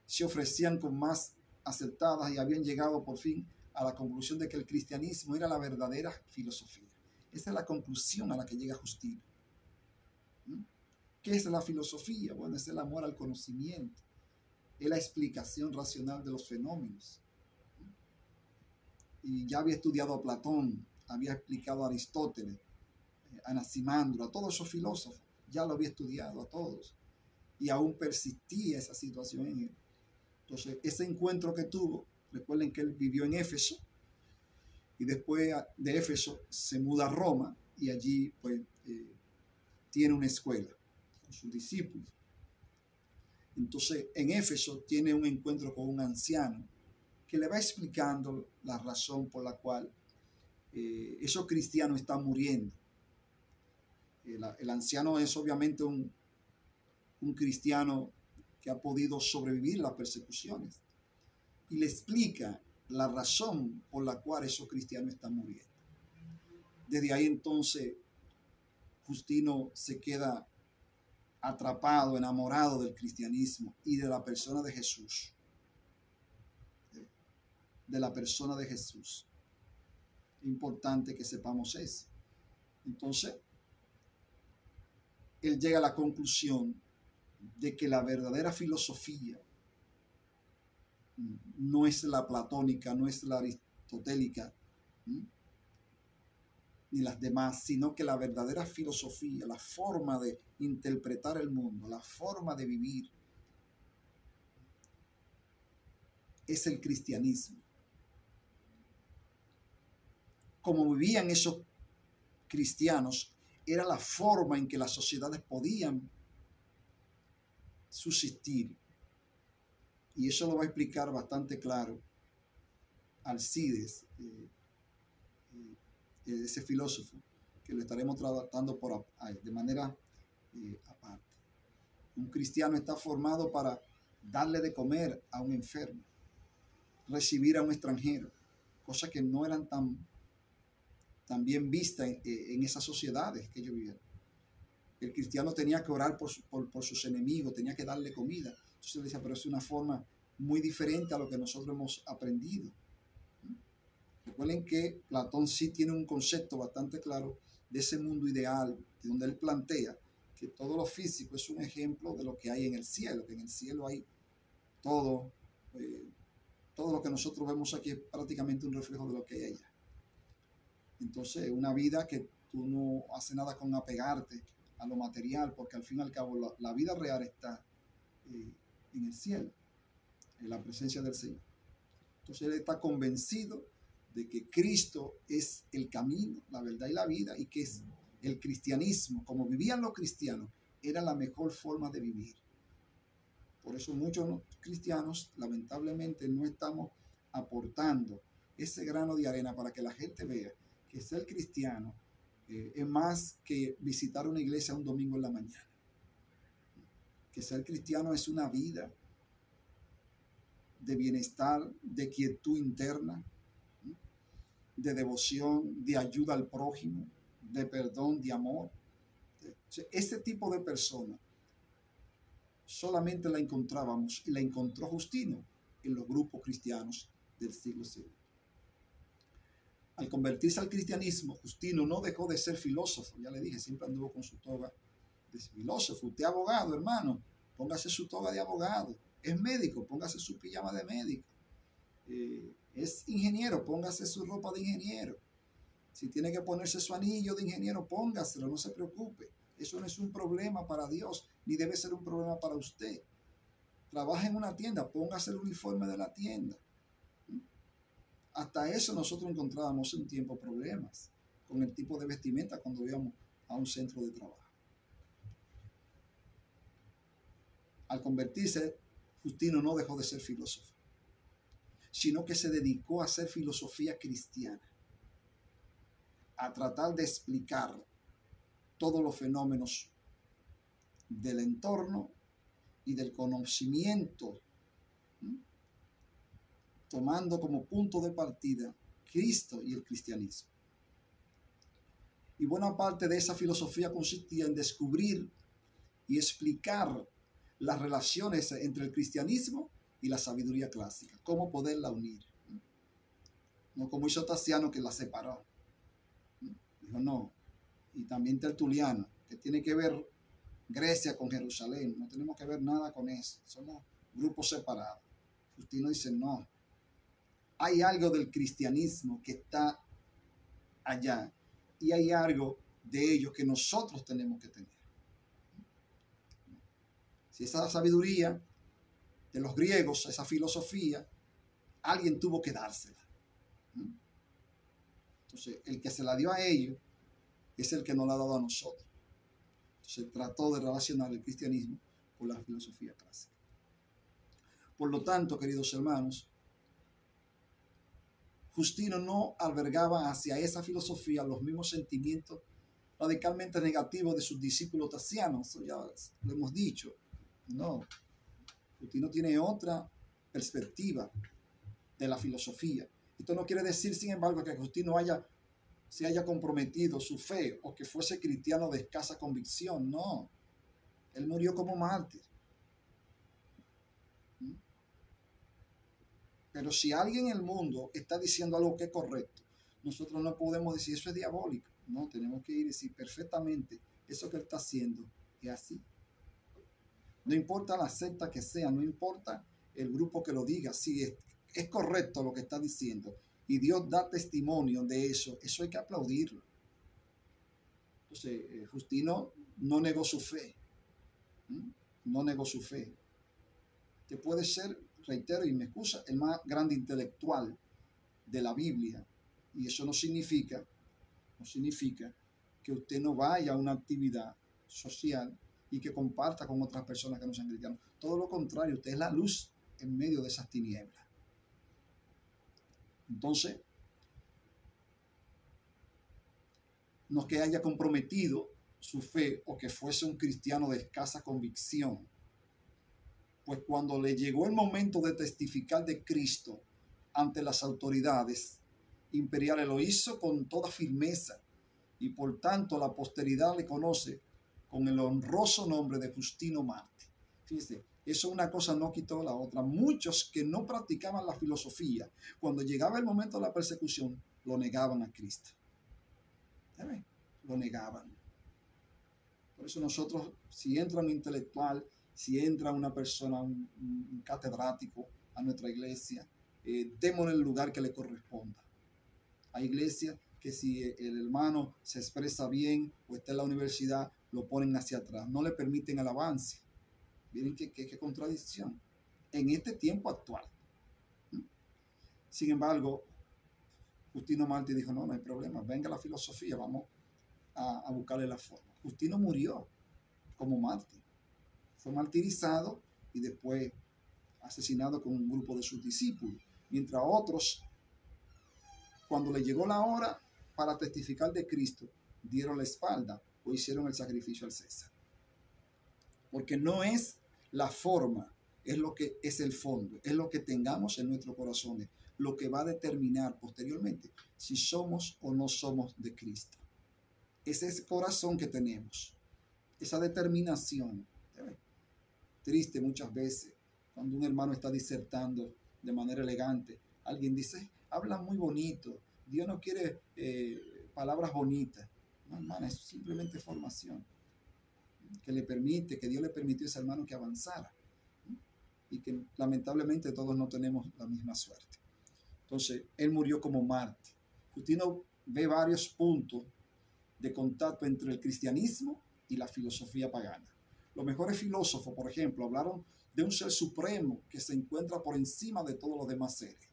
Se ofrecían con más aceptadas y habían llegado por fin a la conclusión de que el cristianismo era la verdadera filosofía. Esa es la conclusión a la que llega Justino. ¿Qué es la filosofía? Bueno, es el amor al conocimiento, es la explicación racional de los fenómenos. Y ya había estudiado a Platón, había explicado a Aristóteles, a Anaximandro, a todos esos filósofos, ya lo había estudiado a todos. Y aún persistía esa situación en él. Entonces, ese encuentro que tuvo, recuerden que él vivió en Éfeso, y después de Éfeso se muda a Roma, y allí pues tiene una escuela con sus discípulos. Entonces, en Éfeso tiene un encuentro con un anciano que le va explicando la razón por la cual esos cristianos están muriendo. El anciano es obviamente un cristiano que ha podido sobrevivir las persecuciones y le explica la razón por la cual esos cristianos están muriendo. Desde ahí entonces Justino se queda atrapado, enamorado del cristianismo y de la persona de Jesús. De la persona de Jesús. Es importante que sepamos eso. Entonces, él llega a la conclusión de que la verdadera filosofía no es la platónica, no es la aristotélica, ni las demás, sino que la verdadera filosofía, la forma de interpretar el mundo, la forma de vivir, es el cristianismo. Como vivían esos cristianos, era la forma en que las sociedades podían subsistir. Y eso lo va a explicar bastante claro Alcides, ese filósofo, que lo estaremos tratando de manera aparte. Un cristiano está formado para darle de comer a un enfermo, recibir a un extranjero, cosas que no eran tan bien vistas en esas sociedades que ellos vivían. El cristiano tenía que orar por sus enemigos, tenía que darle comida. Entonces él decía, pero es una forma muy diferente a lo que nosotros hemos aprendido. Recuerden que Platón sí tiene un concepto bastante claro de ese mundo ideal, de donde él plantea que todo lo físico es un ejemplo de lo que hay en el cielo, que en el cielo hay todo, todo lo que nosotros vemos aquí es prácticamente un reflejo de lo que hay allá. Entonces, una vida que tú no haces nada con apegarte a lo material, porque al fin y al cabo la vida real está en el cielo, en la presencia del Señor. Entonces, él está convencido de que Cristo es el camino, la verdad y la vida, y que es el cristianismo, como vivían los cristianos, era la mejor forma de vivir. Por eso muchos cristianos, lamentablemente, no estamos aportando ese grano de arena para que la gente vea que ser cristiano es más que visitar una iglesia un domingo en la mañana. Que ser cristiano es una vida de bienestar, de quietud interna, de devoción, de ayuda al prójimo, de perdón, de amor. Ese tipo de persona solamente la encontrábamos y la encontró Justino en los grupos cristianos del siglo II. Al convertirse al cristianismo, Justino no dejó de ser filósofo. Ya le dije, siempre anduvo con su toga de filósofo. Usted es abogado, hermano, póngase su toga de abogado. Es médico, póngase su pijama de médico. Es ingeniero, póngase su ropa de ingeniero. Si tiene que ponerse su anillo de ingeniero, póngaselo, no se preocupe. Eso no es un problema para Dios, ni debe ser un problema para usted. Trabaja en una tienda, póngase el uniforme de la tienda. Hasta eso nosotros encontrábamos en tiempo problemas con el tipo de vestimenta cuando íbamos a un centro de trabajo. Al convertirse, Justino no dejó de ser filósofo, sino que se dedicó a hacer filosofía cristiana, a tratar de explicar todos los fenómenos del entorno y del conocimiento, tomando como punto de partida Cristo y el cristianismo. Y buena parte de esa filosofía consistía en descubrir y explicar las relaciones entre el cristianismo y la sabiduría clásica. ¿Cómo poderla unir? No como hizo Tasiano, que la separó. Dijo, no. Y también Tertuliano, que tiene que ver Grecia con Jerusalén. No tenemos que ver nada con eso. Somos grupos separados. Justino dice, no. Hay algo del cristianismo que está allá y hay algo de ellos que nosotros tenemos que tener. Si esa sabiduría de los griegos, esa filosofía, alguien tuvo que dársela. Entonces, el que se la dio a ellos es el que nos la ha dado a nosotros. Entonces, trató de relacionar el cristianismo con la filosofía clásica. Por lo tanto, queridos hermanos, Justino no albergaba hacia esa filosofía los mismos sentimientos radicalmente negativos de sus discípulos tasianos. Eso ya lo hemos dicho. No. Justino tiene otra perspectiva de la filosofía. Esto no quiere decir, sin embargo, que Justino se haya comprometido su fe o que fuese cristiano de escasa convicción. No. Él murió como mártir. Pero si alguien en el mundo está diciendo algo que es correcto, nosotros no podemos decir eso es diabólico. No, tenemos que ir y decir perfectamente eso que él está haciendo es así. No importa la secta que sea, no importa el grupo que lo diga, si es correcto lo que está diciendo y Dios da testimonio de eso, eso hay que aplaudirlo. Entonces, Justino no negó su fe. No negó su fe. Que puede ser, reitero y me excusa, el más grande intelectual de la Biblia. Y eso no significa que usted no vaya a una actividad social y que comparta con otras personas que no sean cristianos. Todo lo contrario, usted es la luz en medio de esas tinieblas. Entonces, no que haya comprometido su fe o que fuese un cristiano de escasa convicción. Pues cuando le llegó el momento de testificar de Cristo ante las autoridades imperiales, lo hizo con toda firmeza y por tanto la posteridad le conoce con el honroso nombre de Justino Mártir. Fíjese, eso una cosa no quitó la otra. Muchos que no practicaban la filosofía, cuando llegaba el momento de la persecución, lo negaban a Cristo. ¿Sabe? Lo negaban. Por eso nosotros, si entra un intelectual, si entra una persona, un catedrático a nuestra iglesia, démosle el lugar que le corresponda. Hay iglesias que si el hermano se expresa bien o está en la universidad, lo ponen hacia atrás, no le permiten el avance. Miren qué contradicción en este tiempo actual. Sin embargo, Justino Mártir dijo, no hay problema, venga la filosofía, vamos a buscarle la forma. Justino murió como mártir. Fue martirizado y después asesinado con un grupo de sus discípulos. Mientras otros, cuando le llegó la hora para testificar de Cristo, dieron la espalda o hicieron el sacrificio al César. Porque no es la forma, es lo que es el fondo, es lo que tengamos en nuestros corazones, lo que va a determinar posteriormente si somos o no somos de Cristo. Ese es el corazón que tenemos, esa determinación. Triste muchas veces cuando un hermano está disertando de manera elegante, alguien dice, habla muy bonito, Dios no quiere palabras bonitas. No, hermano, es simplemente formación que Dios le permitió a ese hermano que avanzara y que lamentablemente todos no tenemos la misma suerte. Entonces, él murió como mártir. Justino ve varios puntos de contacto entre el cristianismo y la filosofía pagana. Los mejores filósofos, por ejemplo, hablaron de un ser supremo que se encuentra por encima de todos los demás seres.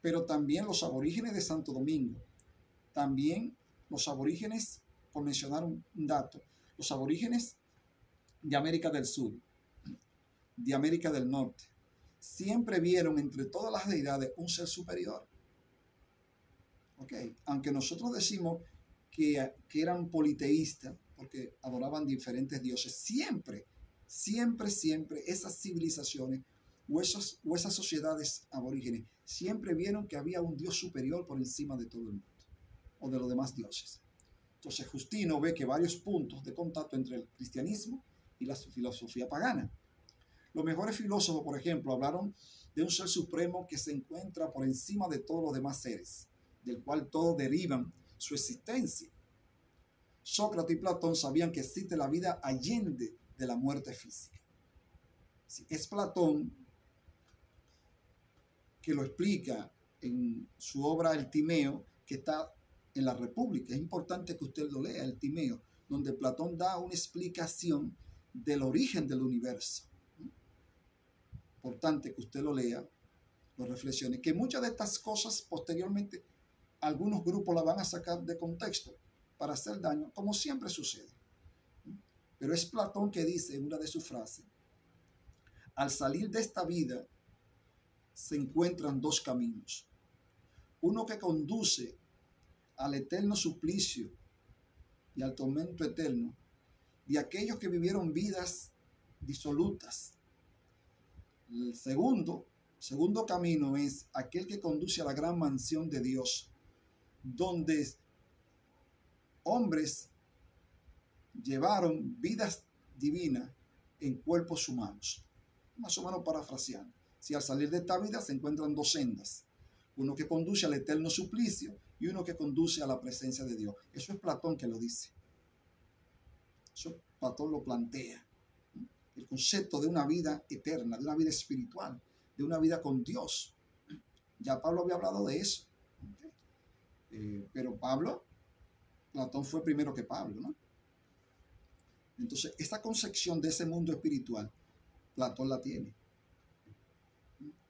Pero también los aborígenes de Santo Domingo, también los aborígenes, por mencionar un dato, los aborígenes de América del Sur, de América del Norte, siempre vieron entre todas las deidades un ser superior. Okay. Aunque nosotros decimos que eran politeístas, porque adoraban diferentes dioses, siempre esas civilizaciones o esas sociedades aborígenes siempre vieron que había un Dios superior por encima de todo el mundo o de los demás dioses. Entonces Justino ve que varios puntos de contacto entre el cristianismo y la filosofía pagana. Los mejores filósofos, por ejemplo, hablaron de un ser supremo que se encuentra por encima de todos los demás seres, del cual todos derivan su existencia. Sócrates y Platón sabían que existe la vida allende de la muerte física. Es Platón que lo explica en su obra El Timeo, que está en la República. Es importante que usted lo lea, El Timeo, donde Platón da una explicación del origen del universo. Importante que usted lo lea, lo reflexione, que muchas de estas cosas posteriormente algunos grupos la van a sacar de contexto para hacer daño, como siempre sucede. Pero es Platón que dice en una de sus frases: al salir de esta vida se encuentran dos caminos, uno que conduce al eterno suplicio y al tormento eterno de aquellos que vivieron vidas disolutas. El segundo camino es aquel que conduce a la gran mansión de Dios, donde hombres llevaron vidas divinas en cuerpos humanos. Más o menos parafraseando. Si al salir de esta vida se encuentran dos sendas, uno que conduce al eterno suplicio y uno que conduce a la presencia de Dios. Eso es Platón que lo dice. Eso Platón lo plantea. El concepto de una vida eterna, de una vida espiritual, de una vida con Dios. Ya Pablo había hablado de eso. Pero Platón fue primero que Pablo, ¿no? Entonces, esta concepción de ese mundo espiritual, Platón la tiene.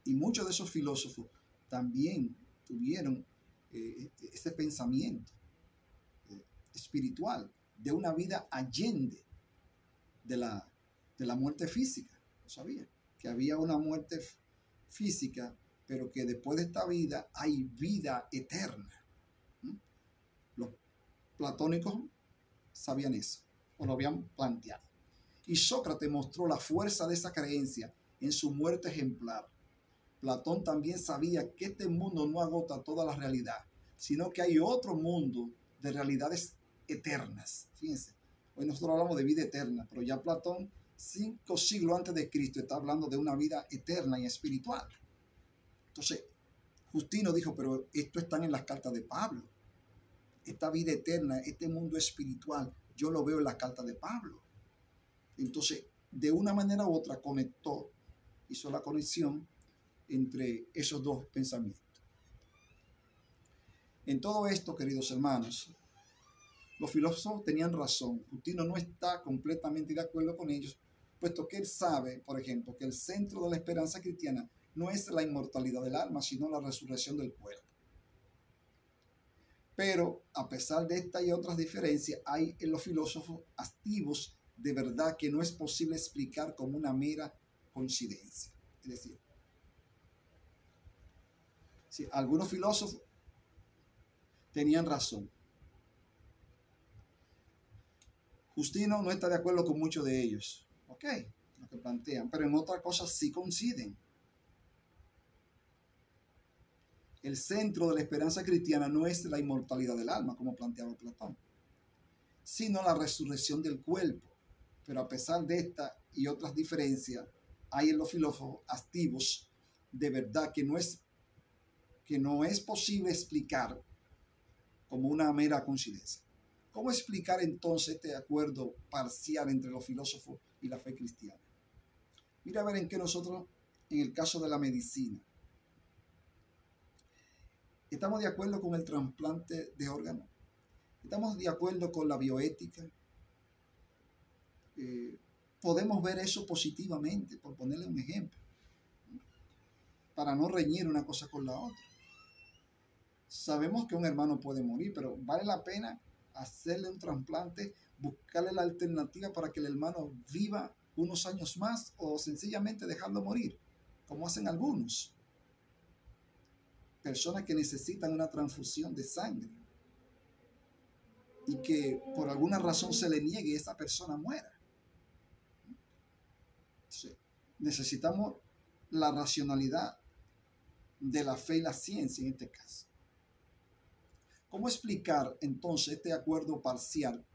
Y muchos de esos filósofos también tuvieron ese pensamiento espiritual de una vida allende de la muerte física. No sabía que había una muerte física, pero que después de esta vida hay vida eterna. Los platónicos sabían eso, o lo habían planteado. Y Sócrates mostró la fuerza de esa creencia en su muerte ejemplar. Platón también sabía que este mundo no agota toda la realidad, sino que hay otro mundo de realidades eternas. Fíjense, hoy nosotros hablamos de vida eterna, pero ya Platón, 5 siglos antes de Cristo, está hablando de una vida eterna y espiritual. Entonces, Justino dijo, pero esto está en las cartas de Pablo. Esta vida eterna, este mundo espiritual, yo lo veo en las cartas de Pablo. Entonces, de una manera u otra hizo la conexión entre esos dos pensamientos. En todo esto, queridos hermanos, los filósofos tenían razón. Justino no está completamente de acuerdo con ellos, puesto que él sabe, por ejemplo, que el centro de la esperanza cristiana no es la inmortalidad del alma, sino la resurrección del cuerpo. Pero a pesar de esta y otras diferencias, hay en los filósofos activos de verdad que no es posible explicar como una mera coincidencia. Es decir, sí, algunos filósofos tenían razón. Justino no está de acuerdo con muchos de ellos, ¿ok? Lo que plantean, pero en otras cosas sí coinciden. El centro de la esperanza cristiana no es la inmortalidad del alma, como planteaba Platón, sino la resurrección del cuerpo. Pero a pesar de esta y otras diferencias, hay en los filósofos activos de verdad que no es posible explicar como una mera coincidencia. ¿Cómo explicar entonces este acuerdo parcial entre los filósofos y la fe cristiana? Mira a ver en qué nosotros, en el caso de la medicina, ¿estamos de acuerdo con el trasplante de órganos? ¿Estamos de acuerdo con la bioética? Podemos ver eso positivamente, por ponerle un ejemplo, para no reñir una cosa con la otra. Sabemos que un hermano puede morir, pero vale la pena hacerle un trasplante, buscarle la alternativa para que el hermano viva unos años más o sencillamente dejarlo morir, como hacen algunos. Personas que necesitan una transfusión de sangre y que por alguna razón se le niegue y esa persona muera. Entonces, necesitamos la racionalidad de la fe y la ciencia en este caso. ¿Cómo explicar entonces este acuerdo parcial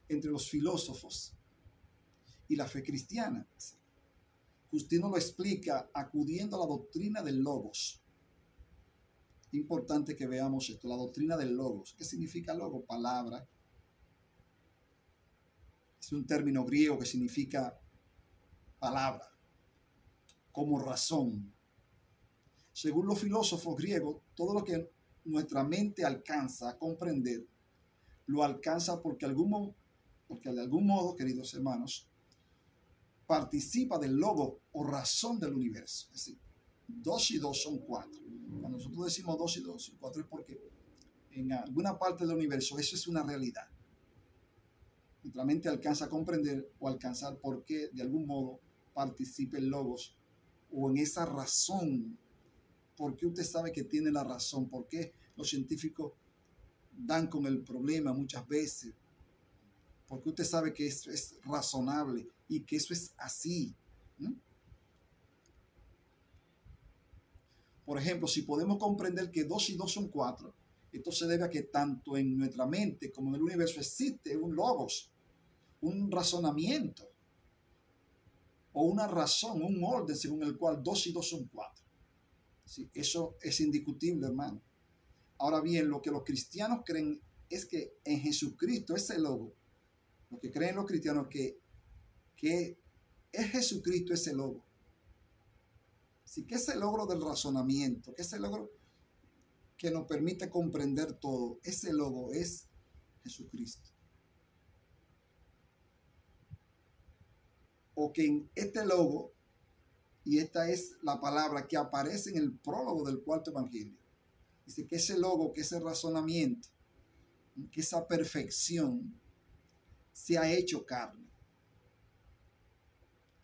entre los filósofos y la fe cristiana? Justino lo explica acudiendo a la doctrina del logos. Importante que veamos esto, la doctrina del logos. ¿Qué significa logos? Palabra. Es un término griego que significa palabra, como razón. Según los filósofos griegos, todo lo que nuestra mente alcanza a comprender, lo alcanza porque de algún modo, queridos hermanos, participa del logo o razón del universo. Es decir, 2 y 2 son 4. Cuando nosotros decimos 2 y 2 son 4 es porque en alguna parte del universo eso es una realidad. Nuestra mente alcanza a comprender o alcanzar por qué de algún modo participa el logos o en esa razón. ¿Por qué usted sabe que tiene la razón? ¿Por qué los científicos dan con el problema muchas veces? ¿Por qué usted sabe que eso es razonable y que eso es así? Por ejemplo, si podemos comprender que 2 y 2 son 4, esto se debe a que tanto en nuestra mente como en el universo existe un logos, un razonamiento o una razón, un orden según el cual 2 y 2 son 4. Sí, eso es indiscutible, hermano. Ahora bien, lo que los cristianos creen es que en Jesucristo ese logo, lo que creen los cristianos que es Jesucristo ese logo. Así que ese logro del razonamiento, que ese logro que nos permite comprender todo, ese logo es Jesucristo. O que en este logo, y esta es la palabra que aparece en el prólogo del cuarto evangelio, dice que ese logo, que ese razonamiento, que esa perfección se ha hecho carne.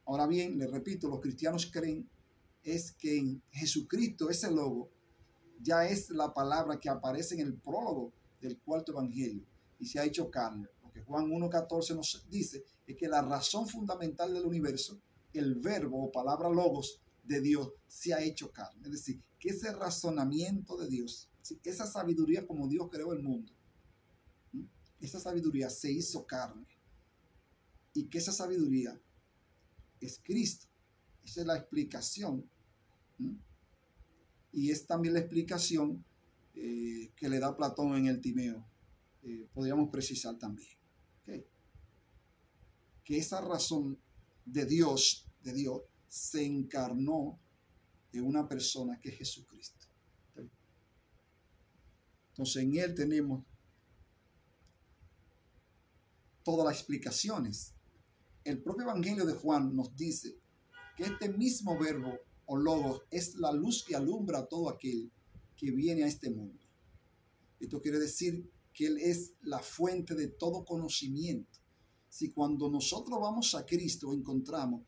Ahora bien, les repito, los cristianos creen es que en Jesucristo ese logo ya es la palabra que aparece en el prólogo del cuarto evangelio y se ha hecho carne. Lo que Juan 1.14 nos dice es que la razón fundamental del universo, el verbo o palabra logos de Dios, se ha hecho carne. Es decir, que ese razonamiento de Dios, esa sabiduría como Dios creó el mundo, esa sabiduría se hizo carne y que esa sabiduría es Cristo. Esa es la explicación. Y es también la explicación que le da Platón en el Timeo. Podríamos precisar también. ¿Okay? Que esa razón de Dios se encarnó en una persona que es Jesucristo. ¿Okay? Entonces en Él tenemos todas las explicaciones. El propio Evangelio de Juan nos dice que este mismo verbo o logos es la luz que alumbra a todo aquel que viene a este mundo. Esto quiere decir que Él es la fuente de todo conocimiento. Si cuando nosotros vamos a Cristo encontramos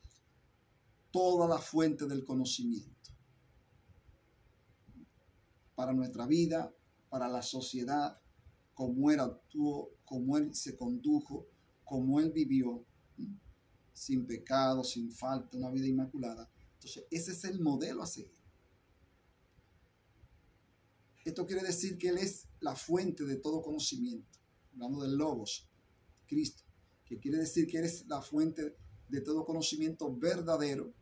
toda la fuente del conocimiento para nuestra vida, para la sociedad, cómo Él actuó, cómo Él se condujo, cómo Él vivió, sin pecado, sin falta, una vida inmaculada. Entonces, ese es el modelo a seguir. Esto quiere decir que Él es la fuente de todo conocimiento, hablando del logos, Cristo, que quiere decir que Él es la fuente de todo conocimiento verdadero,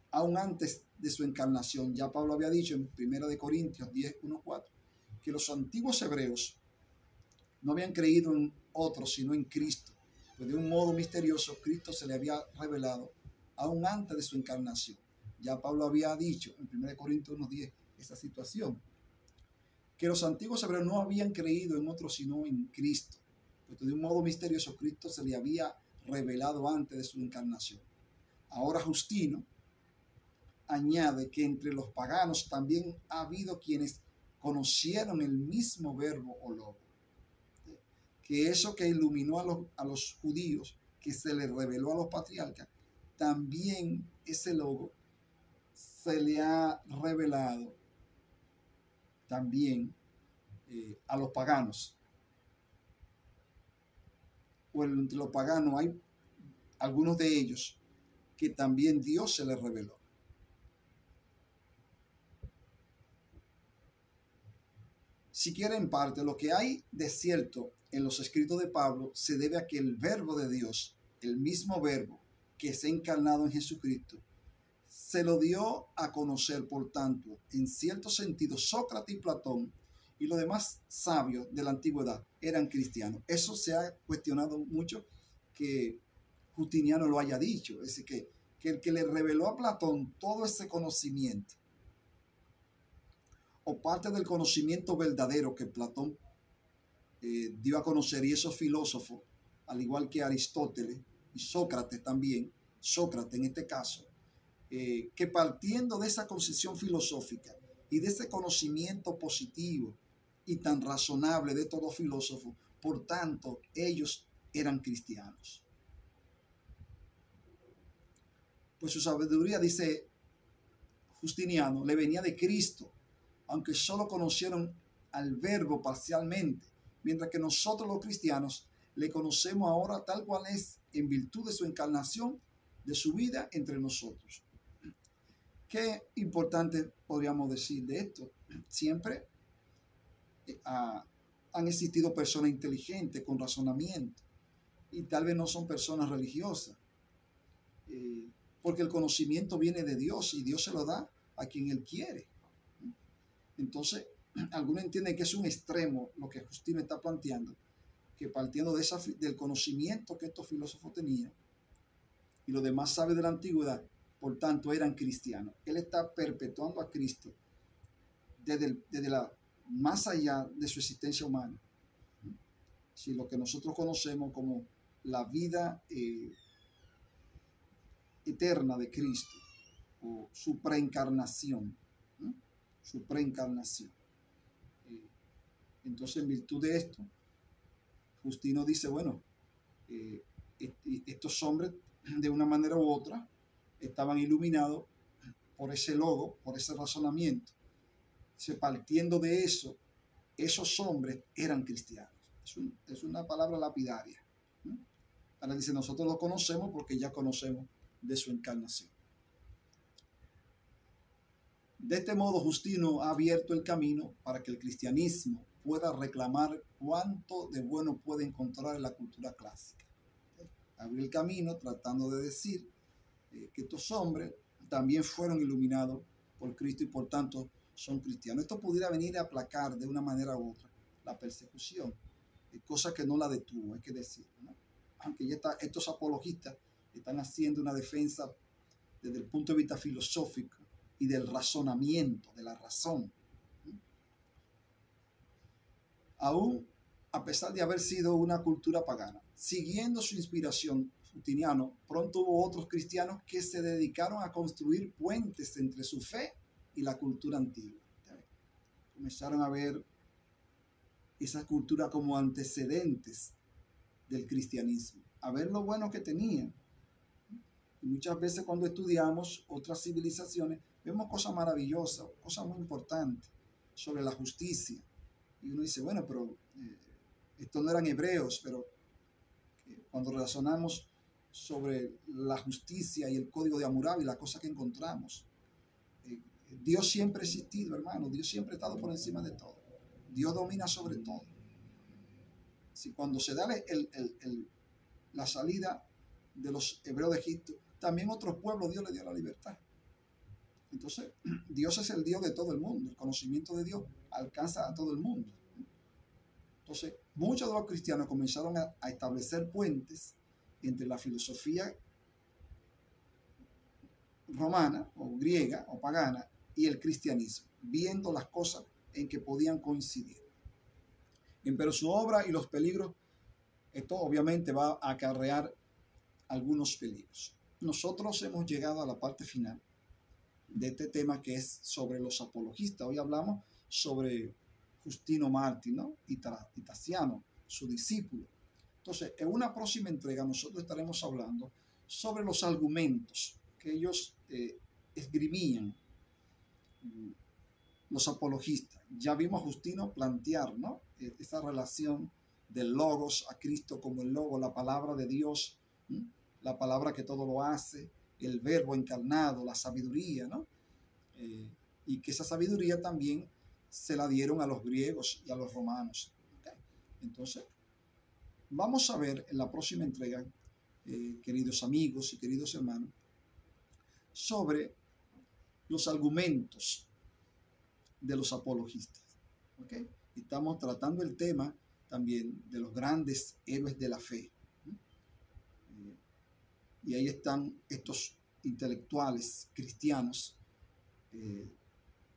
aún antes de su encarnación. Ya Pablo había dicho en 1 Corintios 10:1-4, que los antiguos hebreos no habían creído en otro, sino en Cristo. Pues de un modo misterioso, Cristo se le había revelado aún antes de su encarnación. Ya Pablo había dicho en 1 Corintios 1:10 esa situación, que los antiguos hebreos no habían creído en otro sino en Cristo, pues de un modo misterioso Cristo se le había revelado antes de su encarnación. Ahora Justino añade que entre los paganos también ha habido quienes conocieron el mismo verbo o logo, que eso que iluminó a los judíos, que se les reveló a los patriarcas, también ese logo se le ha revelado también a los paganos. O entre los paganos hay algunos de ellos que también Dios se les reveló. Si quiere, en parte, lo que hay de cierto en los escritos de Pablo se debe a que el verbo de Dios, el mismo verbo, que se ha encarnado en Jesucristo, se lo dio a conocer. Por tanto, en cierto sentido, Sócrates y Platón y los demás sabios de la antigüedad eran cristianos. Eso se ha cuestionado mucho, que Justiniano lo haya dicho. Es decir, que el que le reveló a Platón todo ese conocimiento, o parte del conocimiento verdadero que Platón dio a conocer, y esos filósofos, al igual que Aristóteles y Sócrates también, Sócrates en este caso, que partiendo de esa concepción filosófica y de ese conocimiento positivo y tan razonable de todo filósofo, por tanto, ellos eran cristianos. Pues su sabiduría, dice Justiniano, le venía de Cristo, aunque solo conocieron al Verbo parcialmente, mientras que nosotros los cristianos le conocemos ahora tal cual es, en virtud de su encarnación, de su vida entre nosotros. Qué importante podríamos decir de esto. Siempre han existido personas inteligentes con razonamiento, y tal vez no son personas religiosas, porque el conocimiento viene de Dios y Dios se lo da a quien Él quiere. Entonces, algunos entienden que es un extremo lo que Justino está planteando, que partiendo del conocimiento que estos filósofos tenían y los demás sabios de la antigüedad, por tanto, eran cristianos. Él está perpetuando a Cristo desde más allá de su existencia humana. Si lo que nosotros conocemos como la vida eterna de Cristo, o su preencarnación, ¿no? Su preencarnación. Entonces, en virtud de esto, Justino dice, bueno, estos hombres, de una manera u otra, estaban iluminados por ese logo, por ese razonamiento. Partiendo de eso, esos hombres eran cristianos. Es una palabra lapidaria, ¿no? Ahora dice, nosotros lo conocemos porque ya conocemos de su encarnación. De este modo, Justino ha abierto el camino para que el cristianismo pueda reclamar cuánto de bueno puede encontrar en la cultura clásica. Abrió el camino tratando de decir que estos hombres también fueron iluminados por Cristo y por tanto son cristianos. Esto pudiera venir a aplacar de una manera u otra la persecución, cosa que no la detuvo, hay que decir, ¿no? Aunque ya estos apologistas están haciendo una defensa desde el punto de vista filosófico y del razonamiento, de la razón. Aún a pesar de haber sido una cultura pagana, siguiendo su inspiración, Justiniano, pronto hubo otros cristianos que se dedicaron a construir puentes entre su fe y la cultura antigua. Comenzaron a ver esa cultura como antecedentes del cristianismo, a ver lo bueno que tenían. Y muchas veces cuando estudiamos otras civilizaciones, vemos cosas maravillosas, cosas muy importantes sobre la justicia. Y uno dice, bueno, pero estos no eran hebreos, pero cuando razonamos sobre la justicia y el código de Hammurabi, la cosa que encontramos, Dios siempre ha existido, hermano. Dios siempre ha estado por encima de todo. Dios domina sobre todo. Si cuando se da la salida de los hebreos de Egipto, también otros pueblos Dios le dio la libertad. Entonces, Dios es el Dios de todo el mundo. El conocimiento de Dios alcanza a todo el mundo. Entonces, muchos de los cristianos comenzaron a establecer puentes entre la filosofía romana o griega o pagana y el cristianismo, viendo las cosas en que podían coincidir. Pero su obra y los peligros, esto obviamente va a acarrear algunos peligros. Nosotros hemos llegado a la parte final de este tema, que es sobre los apologistas. Hoy hablamos sobre Justino Mártir, ¿no? y Tasiano, su discípulo. Entonces, en una próxima entrega nosotros estaremos hablando sobre los argumentos que ellos esgrimían, los apologistas. Ya vimos a Justino plantear, ¿no? Esa relación del logos a Cristo como el logo, la palabra de Dios, la palabra que todo lo hace, el verbo encarnado, la sabiduría, ¿no? Y que esa sabiduría también se la dieron a los griegos y a los romanos. ¿Okay? Entonces, vamos a ver en la próxima entrega queridos amigos y queridos hermanos, sobre los argumentos de los apologistas. ¿Okay? Estamos tratando el tema también de los grandes héroes de la fe. Y ahí están estos intelectuales cristianos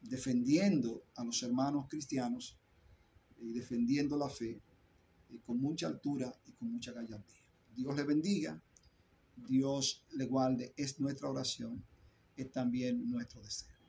defendiendo a los hermanos cristianos y defendiendo la fe con mucha altura y con mucha gallardía. Dios le bendiga, Dios le guarde, es nuestra oración, es también nuestro deseo.